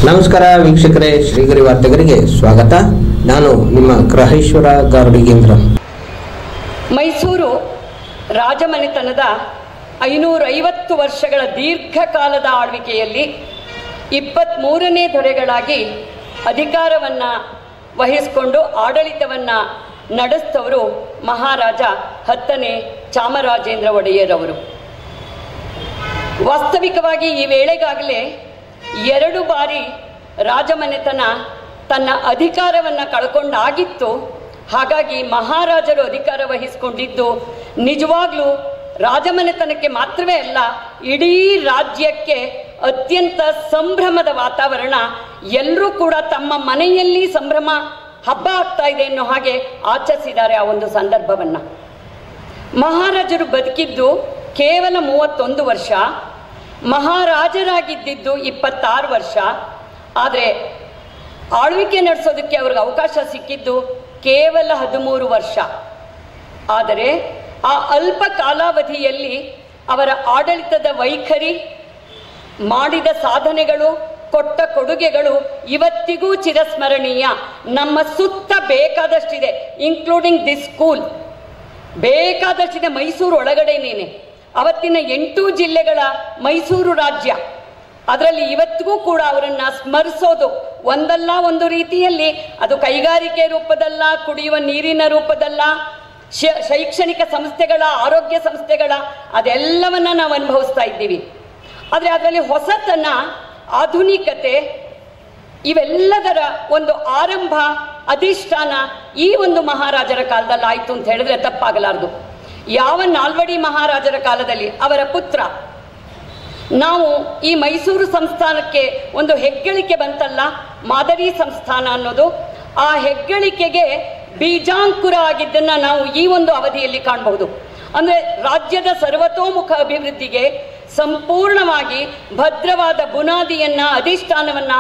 ನಮಸ್ಕಾರ ವೀಕ್ಷಕರೇ, ಶ್ರೀಗರಿ ವಾರ್ತೆಗರಿಗೆ ಸ್ವಾಗತ. ನಾನು ನಿಮ್ಮ ಗ್ರಹೇಶ್ವರ ಗಾರುಡಿಗೇಂದ್ರ. ಮೈಸೂರು ರಾಜಮನೆತನದ 550 ವರ್ಷಗಳ ದೀರ್ಘಕಾಲದ ಆಳ್ವಿಕೆಯಲ್ಲಿ 23ನೇ ದೊರೆಗಳಾಗಿ ಅಧಿಕಾರವನ್ನು ವಹಿಸಿಕೊಂಡು ಆಡಳಿತವನ್ನು ನಡೆಸಿದವರು ಮಹಾರಾಜ 10ನೇ ಚಾಮರಾಜೇಂದ್ರ ಒಡೆಯರವರು. ವಾಸ್ತವಿಕವಾಗಿ ಈ ವೇಳೆಗಾಗಲೇ 2 ಬಾರಿ ರಾಜಮನೆತನ ತನ್ನ ಅಧಿಕಾರವನ್ನು ಕಳ್ಕೊಂಡಾಗಿತ್ತು. ಹಾಗಾಗಿ ಮಹಾರಾಜರು ಅಧಿಕಾರ ವಹಿಸಿಕೊಂಡಿದ್ದು ನಿಜವಾಗ್ಲೂ ರಾಜಮನೆತನಕ್ಕೆ ಮಾತ್ರವೇ ಅಲ್ಲ, ಇಡೀ ರಾಜ್ಯಕ್ಕೆ ಅತ್ಯಂತ ಸಂಭ್ರಮದ ವಾತಾವರಣ. ಎಲ್ಲರೂ ಕೂಡ ತಮ್ಮ ಮನೆಯಲ್ಲಿ ಸಂಭ್ರಮ ಹಬ್ಬ ಆಗ್ತಾ ಇದೆ ಅನ್ನೋ ಹಾಗೆ ಆಚರಿಸಿದ್ದಾರೆ ಆ ಒಂದು ಸಂದರ್ಭವನ್ನು. ಮಹಾರಾಜರು ಬದುಕಿದ್ದು ಕೇವಲ 31 ವರ್ಷ, ಮಹಾರಾಜರಾಗಿದ್ದಿದ್ದು 26 ವರ್ಷ. ಆದರೆ ಆಳ್ವಿಕೆ ನಡೆಸೋದಕ್ಕೆ ಅವ್ರಿಗೆ ಅವಕಾಶ ಸಿಕ್ಕಿದ್ದು ಕೇವಲ 13 ವರ್ಷ. ಆದರೆ ಆ ಅಲ್ಪ ಕಾಲಾವಧಿಯಲ್ಲಿ ಅವರ ಆಡಳಿತದ ವೈಖರಿ, ಮಾಡಿದ ಸಾಧನೆಗಳು, ಕೊಟ್ಟ ಕೊಡುಗೆಗಳು ಇವತ್ತಿಗೂ ಚಿರಸ್ಮರಣೀಯ. ನಮ್ಮ ಸುತ್ತ ಬೇಕಾದಷ್ಟಿದೆ, ಇನ್ಕ್ಲೂಡಿಂಗ್ ದಿಸ್ ಸ್ಕೂಲ್, ಬೇಕಾದಷ್ಟಿದೆ ಮೈಸೂರು ಒಳಗಡೆನೇನೆ. ಅವತ್ತಿನ 8 ಜಿಲ್ಲೆಗಳ ಮೈಸೂರು ರಾಜ್ಯ, ಅದರಲ್ಲಿ ಇವತ್ತಿಗೂ ಕೂಡ ಅವರನ್ನು ಸ್ಮರಿಸೋದು ಒಂದಲ್ಲ ಒಂದು ರೀತಿಯಲ್ಲಿ, ಅದು ಕೈಗಾರಿಕೆ ರೂಪದಲ್ಲ, ಕುಡಿಯುವ ನೀರಿನ ರೂಪದಲ್ಲ, ಶೈಕ್ಷಣಿಕ ಸಂಸ್ಥೆಗಳ, ಆರೋಗ್ಯ ಸಂಸ್ಥೆಗಳ, ಅದೆಲ್ಲವನ್ನ ನಾವು ಅನುಭವಿಸ್ತಾ ಇದ್ದೀವಿ. ಆದರೆ ಅದರಲ್ಲಿ ಹೊಸತನ, ಆಧುನಿಕತೆ ಇವೆಲ್ಲದರ ಒಂದು ಆರಂಭ, ಅಧಿಷ್ಠಾನ ಈ ಒಂದು ಮಹಾರಾಜರ ಕಾಲದಲ್ಲಿ ಆಯಿತು ಅಂತ ಹೇಳಿದ್ರೆ ತಪ್ಪಾಗಲಾರದು. ಯಾವ ನಾಲ್ವಡಿ ಮಹಾರಾಜರ ಕಾಲದಲ್ಲಿ ಅವರ ಪುತ್ರ, ನಾವು ಈ ಮೈಸೂರು ಸಂಸ್ಥಾನಕ್ಕೆ ಒಂದು ಹೆಗ್ಗಳಿಕೆ ಬಂತಲ್ಲ, ಮಾದರಿ ಸಂಸ್ಥಾನ ಅನ್ನೋದು, ಆ ಹೆಗ್ಗಳಿಕೆಗೆ ಬೀಜಾಂಕುರ ಆಗಿದ್ದನ್ನು ನಾವು ಈ ಒಂದು ಅವಧಿಯಲ್ಲಿ ಕಾಣಬಹುದು. ಅಂದರೆ ರಾಜ್ಯದ ಸರ್ವತೋಮುಖ ಅಭಿವೃದ್ಧಿಗೆ ಸಂಪೂರ್ಣವಾಗಿ ಭದ್ರವಾದ ಬುನಾದಿಯನ್ನ, ಅಧಿಷ್ಠಾನವನ್ನ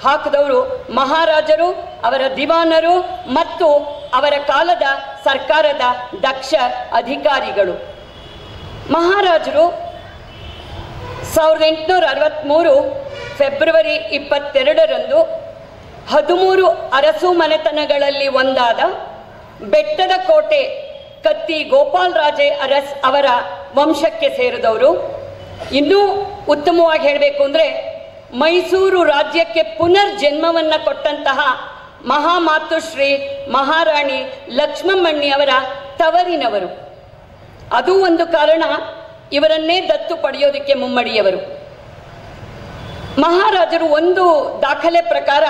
ಹಾಕಿದವರು ಮಹಾರಾಜರು, ಅವರ ದಿವಾನರು ಮತ್ತು ಅವರ ಕಾಲದ ಸರ್ಕಾರದ ದಕ್ಷ ಅಧಿಕಾರಿಗಳು. ಮಹಾರಾಜರು 1863 ಫೆಬ್ರವರಿ 22ರಂದು 13 ಅರಸು ಮನೆತನಗಳಲ್ಲಿ ಒಂದಾದ ಬೆಟ್ಟದ ಕೋಟೆ ಕತ್ತಿ ಗೋಪಾಲರಾಜೆ ಅರಸ್ ಅವರ ವಂಶಕ್ಕೆ ಸೇರಿದವರು. ಇನ್ನೂ ಉತ್ತಮವಾಗಿ ಹೇಳಬೇಕು ಅಂದರೆ ಮೈಸೂರು ರಾಜ್ಯಕ್ಕೆ ಪುನರ್ಜನ್ಮವನ್ನು ಕೊಟ್ಟಂತಹ ಮಹಾಮಾತುಶ್ರೀ ಮಹಾರಾಣಿ ಲಕ್ಷ್ಮಮ್ಮಣ್ಣಿ ಅವರ ತವರಿನವರು. ಅದು ಒಂದು ಕಾರಣ ಇವರನ್ನೇ ದತ್ತು ಪಡೆಯೋದಕ್ಕೆ ಮುಮ್ಮಡಿಯವರು. ಮಹಾರಾಜರು ಒಂದು ದಾಖಲೆ ಪ್ರಕಾರ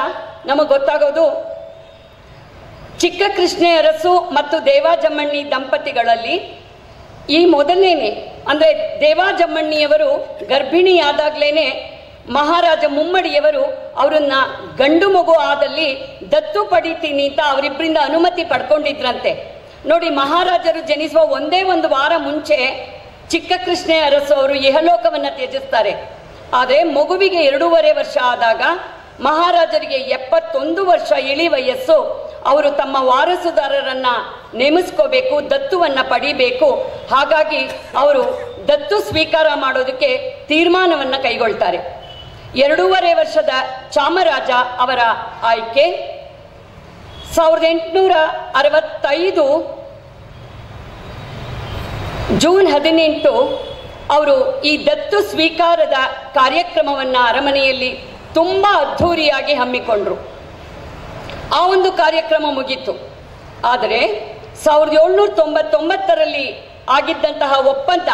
ನಮಗೆ ಗೊತ್ತಾಗೋದು, ಚಿಕ್ಕ ಕೃಷ್ಣ ಅರಸು ಮತ್ತು ದೇವಾಜಮ್ಮಣ್ಣಿ ದಂಪತಿಗಳಲ್ಲಿ ಈ ಮೊದಲನೇನೆ, ಅಂದರೆ ದೇವಾಜಮ್ಮಣ್ಣಿಯವರು ಗರ್ಭಿಣಿಯಾದಾಗಲೇ ಮಹಾರಾಜ ಮುಮ್ಮಡಿಯವರು ಅವರನ್ನ ಗಂಡು ಮಗು ಆದಲ್ಲಿ ದತ್ತು ಪಡಿತೀನಿ ಅಂತ ಅವರಿಬ್ಬರಿಂದ ಅನುಮತಿ ಪಡ್ಕೊಂಡಿದ್ರಂತೆ. ನೋಡಿ, ಮಹಾರಾಜರು ಜನಿಸುವ ಒಂದೇ ಒಂದು ವಾರ ಮುಂಚೆ ಚಿಕ್ಕ ಕೃಷ್ಣ ಅರಸು ಅವರು ಇಹಲೋಕವನ್ನು ತ್ಯಜಿಸ್ತಾರೆ. ಆದರೆ ಮಗುವಿಗೆ 2.5 ವರ್ಷ ಆದಾಗ ಮಹಾರಾಜರಿಗೆ 71 ವರ್ಷ ಇಳಿ ವಯಸ್ಸು. ಅವರು ತಮ್ಮ ವಾರಸುದಾರರನ್ನ ನೇಮಿಸ್ಕೋಬೇಕು, ದತ್ತುವನ್ನು ಪಡಿಬೇಕು. ಹಾಗಾಗಿ ಅವರು ದತ್ತು ಸ್ವೀಕಾರ ಮಾಡೋದಕ್ಕೆ ತೀರ್ಮಾನವನ್ನು ಕೈಗೊಳ್ತಾರೆ. 2.5 ವರ್ಷದ ಚಾಮರಾಜ ಅವರ ಆಯ್ಕೆ. 1865 ಜೂನ್ 18 ಅವರು ಈ ದತ್ತು ಸ್ವೀಕಾರದ ಕಾರ್ಯಕ್ರಮವನ್ನು ಅರಮನೆಯಲ್ಲಿ ತುಂಬ ಅದ್ಧೂರಿಯಾಗಿ ಹಮ್ಮಿಕೊಂಡ್ರು. ಆ ಒಂದು ಕಾರ್ಯಕ್ರಮ ಮುಗೀತು. ಆದರೆ 1799ರಲ್ಲಿ ಆಗಿದ್ದಂತಹ ಒಪ್ಪಂದ,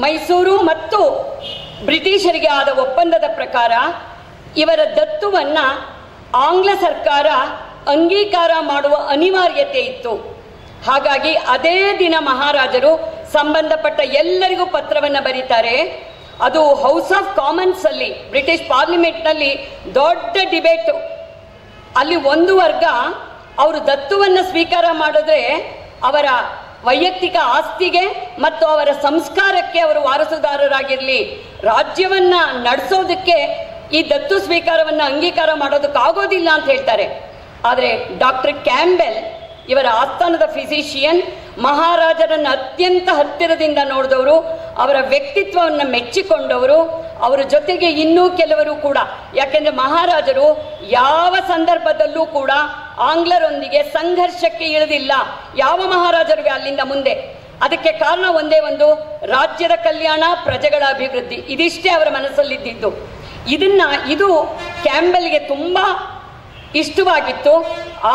ಮೈಸೂರು ಮತ್ತು ಬ್ರಿಟಿಷರಿಗೆ ಆದ ಒಪ್ಪಂದದ ಪ್ರಕಾರ ಇವರ ದತ್ತುವನ್ನು ಆಂಗ್ಲ ಸರ್ಕಾರ ಅಂಗೀಕಾರ ಮಾಡುವ ಅನಿವಾರ್ಯತೆ ಇತ್ತು. ಹಾಗಾಗಿ ಅದೇ ದಿನ ಮಹಾರಾಜರು ಸಂಬಂಧಪಟ್ಟ ಎಲ್ಲರಿಗೂ ಪತ್ರವನ್ನು ಬರೀತಾರೆ. ಅದು ಹೌಸ್ ಆಫ್ ಕಾಮನ್ಸ್ ಅಲ್ಲಿ, ಬ್ರಿಟಿಷ್ ಪಾರ್ಲಿಮೆಂಟ್ನಲ್ಲಿ ದೊಡ್ಡ ಡಿಬೇಟು. ಅಲ್ಲಿ ಒಂದು ವರ್ಗ ಅವರು ದತ್ತುವನ್ನು ಸ್ವೀಕಾರ ಮಾಡಿದ್ರೆ ಅವರ ವೈಯಕ್ತಿಕ ಆಸ್ತಿಗೆ ಮತ್ತು ಅವರ ಸಂಸ್ಕಾರಕ್ಕೆ ಅವರು ವಾರಸುದಾರರಾಗಿರಲಿ, ರಾಜ್ಯವನ್ನ ನಡೆಸೋದಕ್ಕೆ ಈ ದತ್ತು ಸ್ವೀಕಾರವನ್ನು ಅಂಗೀಕಾರ ಮಾಡೋದಕ್ಕಾಗೋದಿಲ್ಲ ಅಂತ ಹೇಳ್ತಾರೆ. ಆದರೆ ಡಾಕ್ಟರ್ ಕ್ಯಾಂಬೆಲ್ ಇವರ ಆಸ್ಥಾನದ ಫಿಸಿಷಿಯನ್, ಮಹಾರಾಜರನ್ನು ಅತ್ಯಂತ ಹತ್ತಿರದಿಂದ ನೋಡಿದವರು, ಅವರ ವ್ಯಕ್ತಿತ್ವವನ್ನು ಮೆಚ್ಚಿಕೊಂಡವರು. ಅವರ ಜೊತೆಗೆ ಇನ್ನೂ ಕೆಲವರು ಕೂಡ, ಯಾಕೆಂದ್ರೆ ಮಹಾರಾಜರು ಯಾವ ಸಂದರ್ಭದಲ್ಲೂ ಕೂಡ ಆಂಗ್ಲರೊಂದಿಗೆ ಸಂಘರ್ಷಕ್ಕೆ ಇಳಿದಿಲ್ಲ, ಯಾವ ಮಹಾರಾಜರಿಗೆ ಅಲ್ಲಿಂದ ಮುಂದೆ. ಅದಕ್ಕೆ ಕಾರಣ ಒಂದೇ ಒಂದು, ರಾಜ್ಯದ ಕಲ್ಯಾಣ, ಪ್ರಜೆಗಳ ಅಭಿವೃದ್ಧಿ, ಇದಿಷ್ಟೇ ಅವರ ಮನಸ್ಸಲ್ಲಿದ್ದಿದ್ದು. ಇದು ಕ್ಯಾಂಬೆಲ್ಗೆ ತುಂಬಾ ಇಷ್ಟವಾಗಿತ್ತು.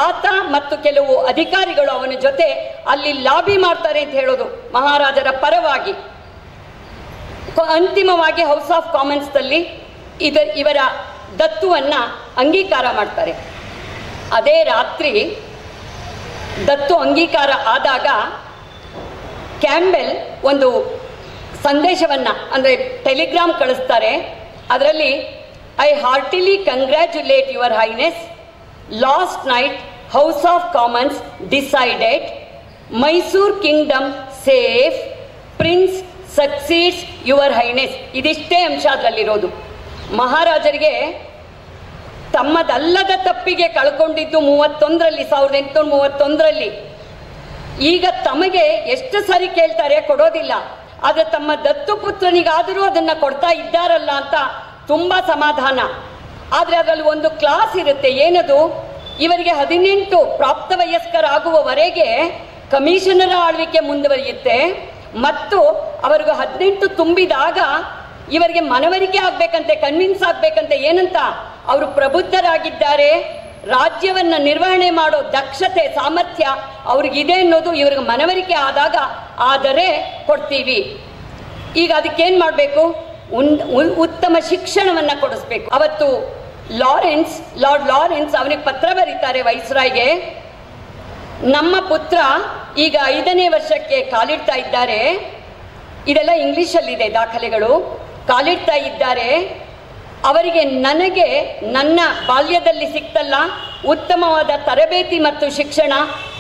ಆತ ಮತ್ತು ಕೆಲವು ಅಧಿಕಾರಿಗಳು ಅವನ ಜೊತೆ ಅಲ್ಲಿ ಲಾಬಿ ಮಾಡ್ತಾರೆ ಅಂತ ಹೇಳೋದು ಮಹಾರಾಜರ ಪರವಾಗಿ. ಅಂತಿಮವಾಗಿ ಹೌಸ್ ಆಫ್ ಕಾಮನ್ಸ್ನಲ್ಲಿ ಇವರ ದತ್ತುವನ್ನ ಅಂಗೀಕಾರ ಮಾಡ್ತಾರೆ. ಅದೇ ರಾತ್ರಿ ದತ್ತು ಅಂಗೀಕಾರ ಆದಾಗ ಕ್ಯಾಂಬೆಲ್ ಒಂದು ಸಂದೇಶವನ್ನ, ಅಂದರೆ ಟೆಲಿಗ್ರಾಮ್ ಕಳಿಸ್ತಾರೆ. ಅದರಲ್ಲಿ, I heartily congratulate your highness. Last night House of Commons decided Mysore kingdom safe, prince succeeds your highness. ಇದಿಷ್ಟೇ ಅಂಶ ಅದರಲ್ಲಿರೋದು. ಮಹಾರಾಜರಿಗೆ ತಮ್ಮದಲ್ಲದ ತಪ್ಪಿಗೆ ಕಳ್ಕೊಂಡಿದ್ದು 1831ರಲ್ಲಿ. ಈಗ ತಮಗೆ ಎಷ್ಟು ಸರಿ ಕೇಳ್ತಾರೆ, ಕೊಡೋದಿಲ್ಲ. ಆದರೆ ತಮ್ಮ ದತ್ತು ಪುತ್ರನಿಗಾದರೂ ಅದನ್ನ ಕೊಡ್ತಾ ಇದ್ದಾರಲ್ಲ ಅಂತ ತುಂಬಾ ಸಮಾಧಾನ. ಆದರೆ ಅದರಲ್ಲಿ ಒಂದು ಕ್ಲಾಸ್ ಇರುತ್ತೆ. ಏನದು? ಇವರಿಗೆ 18 ಪ್ರಾಪ್ತ ವಯಸ್ಕರಾಗುವವರೆಗೆ ಕಮಿಷನರ ಆಳ್ವಿಕೆ ಮುಂದುವರಿಯುತ್ತೆ ಮತ್ತು ಅವರಿಗೆ 18 ತುಂಬಿದಾಗ ಇವರಿಗೆ ಮನವರಿಕೆ ಆಗ್ಬೇಕಂತೆ, ಕನ್ವಿನ್ಸ್ ಆಗ್ಬೇಕಂತೆ. ಏನಂತ? ಅವರು ಪ್ರಬುದ್ಧರಾಗಿದ್ದಾರೆ, ರಾಜ್ಯವನ್ನ ನಿರ್ವಹಣೆ ಮಾಡೋ ದಕ್ಷತೆ, ಸಾಮರ್ಥ್ಯ ಅವ್ರಿಗಿದೆ ಅನ್ನೋದು ಇವ್ರಿಗೆ ಮನವರಿಕೆ ಆದಾಗ ಆದರೆ ಕೊಡ್ತೀವಿ. ಈಗ ಅದಕ್ಕೇನ್ ಮಾಡಬೇಕು? ಉತ್ತಮ ಶಿಕ್ಷಣವನ್ನ ಕೊಡಿಸ್ಬೇಕು. ಅವತ್ತು ಲಾರ್ಡ್ ಲಾರೆನ್ಸ್ ಅವನಿಗೆ ಪತ್ರ ಬರೀತಾರೆ ವೈಸ್ರಾಯ್ಗೆ. ನಮ್ಮ ಪುತ್ರ ಈಗ 5ನೇ ವರ್ಷಕ್ಕೆ ಕಾಲಿಡ್ತಾ ಇದ್ದಾರೆ, ಇದೆಲ್ಲ ಇಂಗ್ಲಿಷಲ್ಲಿದೆ ದಾಖಲೆಗಳು, ಕಾಲಿಡ್ತಾ ಇದ್ದಾರೆ. ಅವರಿಗೆ ನನಗೆ ನನ್ನ ಬಾಲ್ಯದಲ್ಲಿ ಸಿಕ್ತಲ್ಲ ಉತ್ತಮವಾದ ತರಬೇತಿ ಮತ್ತು ಶಿಕ್ಷಣ,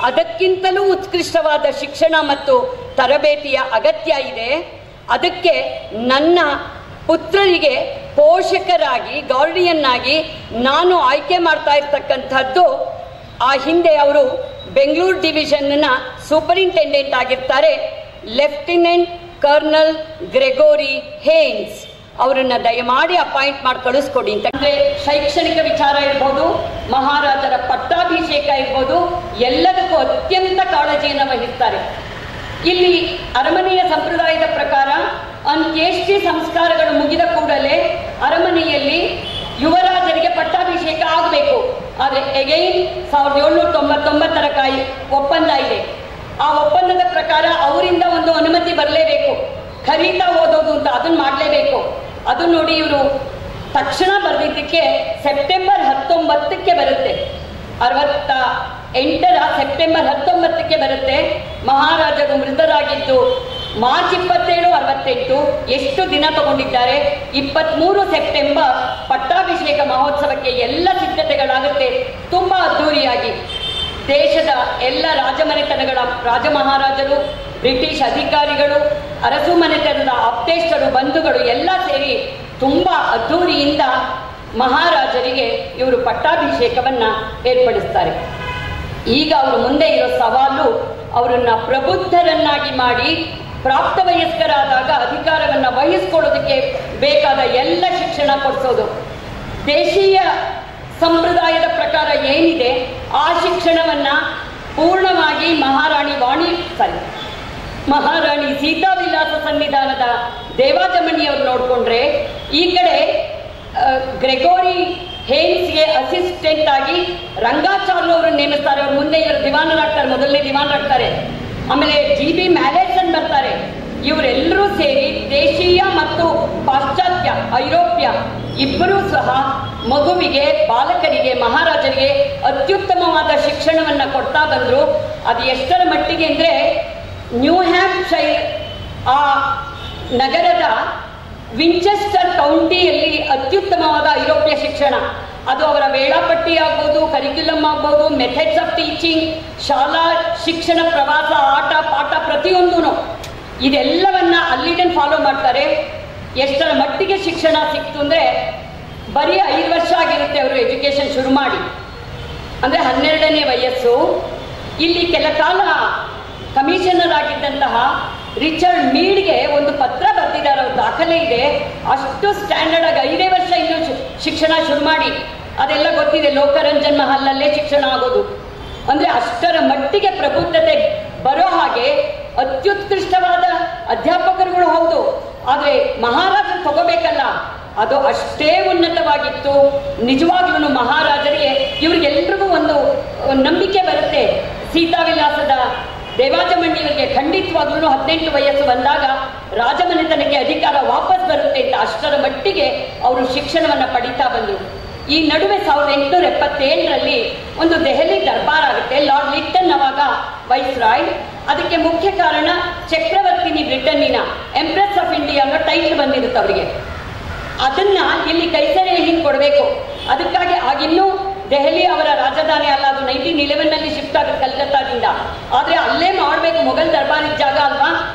ಅದಕ್ಕಿಂತಲೂ ಉತ್ಕೃಷ್ಟವಾದ ಶಿಕ್ಷಣ ಮತ್ತು ತರಬೇತಿಯ ಅಗತ್ಯ ಇದೆ. ಅದಕ್ಕೆ ನನ್ನ ಪುತ್ರರಿಗೆ ಪೋಷಕರಾಗಿ, ಗಾರ್ಡಿಯನ್ ಆಗಿ ನಾನು ಆಯ್ಕೆ ಮಾಡ್ತಾ ಇರ್ತಕ್ಕಂಥದ್ದು, ಆ ಹಿಂದೆ ಅವರು ಬೆಂಗಳೂರು ಡಿವಿಷನ್ನ ಸೂಪರಿಂಟೆಂಡೆಂಟ್ ಆಗಿರ್ತಾರೆ, ಲೆಫ್ಟಿನೆಂಟ್ ಕರ್ನಲ್ ಗ್ರೆಗೋರಿ ಹೇನ್ಸ್. ಅವರನ್ನ ದಯಮಾಡಿ ಅಪಾಯಿಂಟ್ ಮಾಡಿ ಕಳಿಸ್ಕೊಡಿ ಅಂತ. ಅಂದ್ರೆ ಶೈಕ್ಷಣಿಕ ವಿಚಾರ ಇರ್ಬೋದು, ಮಹಾರಾಜರ ಪಟ್ಟಾಭಿಷೇಕ ಇರ್ಬೋದು, ಎಲ್ಲದಕ್ಕೂ ಅತ್ಯಂತ ಕಾಳಜಿಯನ್ನು ವಹಿಸ್ತಾರೆ. ಇಲ್ಲಿ ಅರಮನೆಯ ಸಂಪ್ರದಾಯದ ಪ್ರಕಾರ ಅಂತ್ಯೇಷ್ಟಿ ಸಂಸ್ಕಾರಗಳು ಮುಗಿದ ಕೂಡಲೇ ಅರಮನೆಯಲ್ಲಿ ಯುವರಾಜರಿಗೆ ಪಟ್ಟಾಭಿಷೇಕ ಆಗಬೇಕು. ಆದರೆ ಎಗೈನ್ 1799 ಒಪ್ಪಂದ ಇದೆ. ಆ ಒಪ್ಪಂದದ ಪ್ರಕಾರ ಅವರಿಂದ ಒಂದು ಅನುಮತಿ ಬರಲೇಬೇಕು. ಖರೀತಾ ಓದೋದು ಅಂತ ಅದನ್ನ ಮಾಡಲೇಬೇಕು. ಅದು ನೋಡಿ ಇವರು ತಕ್ಷಣ ಬರೆದಿದ್ದಕ್ಕೆ ಸೆಪ್ಟೆಂಬರ್ 19ಕ್ಕೆ ಬರುತ್ತೆ. 68ರ ಸೆಪ್ಟೆಂಬರ್ 19ಕ್ಕೆ ಬರುತ್ತೆ. ಮಹಾರಾಜರು ಮೃತರಾಗಿದ್ದು ಮಾರ್ಚ್ 27, 68. ಎಷ್ಟು ದಿನ ತಗೊಂಡಿದ್ದಾರೆ? 23 ಸೆಪ್ಟೆಂಬರ್ ಪಟ್ಟಾಭಿಷೇಕ ಮಹೋತ್ಸವಕ್ಕೆ ಎಲ್ಲ ಸಿದ್ಧತೆಗಳಾಗುತ್ತೆ ತುಂಬಾ ಅದ್ಧೂರಿಯಾಗಿ. ದೇಶದ ಎಲ್ಲ ರಾಜಮನೆತನಗಳ ರಾಜಮಹಾರಾಜರು, ಬ್ರಿಟಿಷ್ ಅಧಿಕಾರಿಗಳು, ಅರಸು ಮನೆತನದ ಆಪ್ತೇಷ್ಟರು, ಬಂಧುಗಳು ಎಲ್ಲ ಸೇರಿ ತುಂಬಾ ಅದ್ಧೂರಿಯಿಂದ ಮಹಾರಾಜರಿಗೆ ಇವರು ಪಟ್ಟಾಭಿಷೇಕವನ್ನ ಏರ್ಪಡಿಸ್ತಾರೆ. ಈಗ ಅವರು ಮುಂದೆ ಇರೋ ಸವಾಲು ಅವರನ್ನ ಪ್ರಬುದ್ಧರನ್ನಾಗಿ ಮಾಡಿ ಪ್ರಾಪ್ತ ವಯಸ್ಕರಾದಾಗ ಅಧಿಕಾರವನ್ನ ವಹಿಸ್ಕೊಳ್ಳೋದಕ್ಕೆ ಬೇಕಾದ ಎಲ್ಲ ಶಿಕ್ಷಣ ಕೊಡಿಸೋದು. ದೇಶೀಯ ಸಂಪ್ರದಾಯದ ಪ್ರಕಾರ ಏನಿದೆ ಆ ಶಿಕ್ಷಣವನ್ನ ಪೂರ್ಣವಾಗಿ ಮಹಾರಾಣಿ ಸೀತಾವಿಲಾಸ ಸನ್ನಿಧಾನದ ದೇವಾಜಮಣಿಯವರು ನೋಡಿಕೊಂಡ್ರೆ, ಈ ಕಡೆ ಗ್ರೆಗೋರಿ ಹೇನ್ಸ್ಗೆ ಅಸಿಸ್ಟೆಂಟ್ ಆಗಿ ರಂಗಾಚಾರ್ಲು ಅವರನ್ನು ನೇಮಿಸ್ತಾರೆ. ಅವ್ರು ಮುಂದೆ ಇವರು ದಿವಾನರಾಗ್ತಾರೆ, ಮೊದಲನೇ ದಿವಾನರಾಗ್ತಾರೆ. ಆಮೇಲೆ GB ಮ್ಯಾಲೇಸನ್ ಬರ್ತಾರೆ. ಇವರೆಲ್ಲರೂ ಸೇರಿ ದೇಶೀಯ ಮತ್ತು ಪಾಶ್ಚಾತ್ಯ ಐರೋಪ್ಯ ಇಬ್ಬರೂ ಸಹ ಮಗುವಿಗೆ, ಬಾಲಕರಿಗೆ, ಮಹಾರಾಜರಿಗೆ ಅತ್ಯುತ್ತಮವಾದ ಶಿಕ್ಷಣವನ್ನ ಕೊಡ್ತಾ ಬಂದ್ರು. ಅದು ಎಷ್ಟರ ಮಟ್ಟಿಗೆ ಅಂದ್ರೆ, ನ್ಯೂ ಹ್ಯಾಂಪ್ಶೈರ್ ಆ ನಗರದ ವಿಂಚೆಸ್ಟರ್ ಕೌಂಟಿಯಲ್ಲಿ ಅತ್ಯುತ್ತಮವಾದ ಐರೋಪ್ಯ ಶಿಕ್ಷಣ. ಅದು ಅವರ ವೇಳಾಪಟ್ಟಿ ಆಗ್ಬೋದು, ಕರಿಕ್ಯುಲಮ್ ಆಗ್ಬೋದು, ಮೆಥಡ್ಸ್ ಆಫ್ ಟೀಚಿಂಗ್, ಶಾಲಾ ಶಿಕ್ಷಣ, ಪ್ರವಾಸ, ಆಟ ಪಾಠ ಪ್ರತಿಯೊಂದೂ ಇದೆಲ್ಲವನ್ನ ಅಲ್ಲಿಡನ್ ಫಾಲೋ ಮಾಡ್ತಾರೆ. ಎಷ್ಟರ ಮಟ್ಟಿಗೆ ಶಿಕ್ಷಣ ಸಿಕ್ತು ಅಂದ್ರೆ, ಬರೀ 5 ವರ್ಷ ಆಗಿರುತ್ತೆ ಅವರು ಎಜುಕೇಶನ್ ಶುರು ಮಾಡಿ. ಅಂದ್ರೆ 12ನೇ ವಯಸ್ಸು. ಇಲ್ಲಿ ಕೆಲ ಕಾಲ ಕಮಿಷನರ್ ಆಗಿದ್ದಂತಹ ರಿಚರ್ಡ್ ಮೀಡ್ಗೆ ಒಂದು ಪತ್ರ ಬರೆದಿದ್ದಾರೆ, ಅವ್ರ ದಾಖಲೆ ಇದೆ. ಅಷ್ಟು ಸ್ಟ್ಯಾಂಡರ್ಡ್ ಆಗಿ 5 ವರ್ಷ ಇನ್ನೂ ಶಿಕ್ಷಣ ಶುರು ಮಾಡಿ, ಅದೆಲ್ಲ ಗೊತ್ತಿದೆ. ಲೋಕರಂಜನ್ ಮಹಲಲ್ಲೇ ಶಿಕ್ಷಣ ಆಗೋದು ಅಂದ್ರೆ ಅಷ್ಟರ ಮಟ್ಟಿಗೆ ಪ್ರಬುದ್ಧತೆ ಬರೋ ಹಾಗೆ ಅತ್ಯುತ್ಕೃಷ್ಟವಾದ ಅಧ್ಯಾಪಕರುಗಳು ಹೌದು. ಆದ್ರೆ ಮಹಾರಾಜರು ತಗೋಬೇಕಲ್ಲ, ಅದು ಅಷ್ಟೇ ಉನ್ನತವಾಗಿತ್ತು. ನಿಜವಾಗ್ಲೂ ಮಹಾರಾಜರಿಗೆ ಇವ್ರಿಗೆಲ್ರಿಗೂ ಒಂದು ನಂಬಿಕೆ ಬರುತ್ತೆ. ಸೀತಾವಿಲಾಸದ ದೇವಾಜಮಣ್ಣಿಯವರಿಗೆ ಖಂಡಿತವಾಗ್ಲೂ 18 ವಯಸ್ಸು ಬಂದಾಗ ರಾಜಮನೆತನಕ್ಕೆ ಅಧಿಕಾರ ವಾಪಸ್ ಬರುತ್ತೆ ಅಂತ ಅಷ್ಟರ ಮಟ್ಟಿಗೆ ಅವರು ಶಿಕ್ಷಣವನ್ನ ಪಡಿತಾ ಬಂದರು. ಈ ನಡುವೆ 1877ರಲ್ಲಿ ಒಂದು ದೆಹಲಿ ದರ್ಬಾರ್ ಆಗುತ್ತೆ. ಲಾರ್ಡ್ ಲಿಟ್ಟನ್ ಅವಾಗ ವೈಸ್ರಾಯ್. ಅದಕ್ಕೆ ಮುಖ್ಯ ಕಾರಣ ಚಕ್ರವರ್ತಿನಿ ಬ್ರಿಟನ್ನಿನ ಎಂಪ್ರೆಸ್ ಆಫ್ ಇಂಡಿಯಾ ಅನ್ನೋ ಟೈಟಲ್ ಬಂದಿರುತ್ತೆ ಅವರಿಗೆ. ಅದನ್ನ ಇಲ್ಲಿ ಕೈಸರೆ ಹಿಂಗೆ ಕೊಡಬೇಕು. ಅದಕ್ಕಾಗಿ ಆಗಿನ್ನೂ ದೆಹಲಿ ಅವರ ರಾಜಧಾನಿ ಅಲ್ಲ, ಅದು 1911ನಲ್ಲಿ ಶಿಫ್ಟ್ ಆಗುತ್ತೆ ಕಲ್ಕತ್ತಾದಿಂದ. ಆದರೆ ಅಲ್ಲೇ ಮಾಡಬೇಕು, ಮೊಘಲ್ ದರ್ಬಾರ್ ಜಾಗ ಅಲ್ವಾ,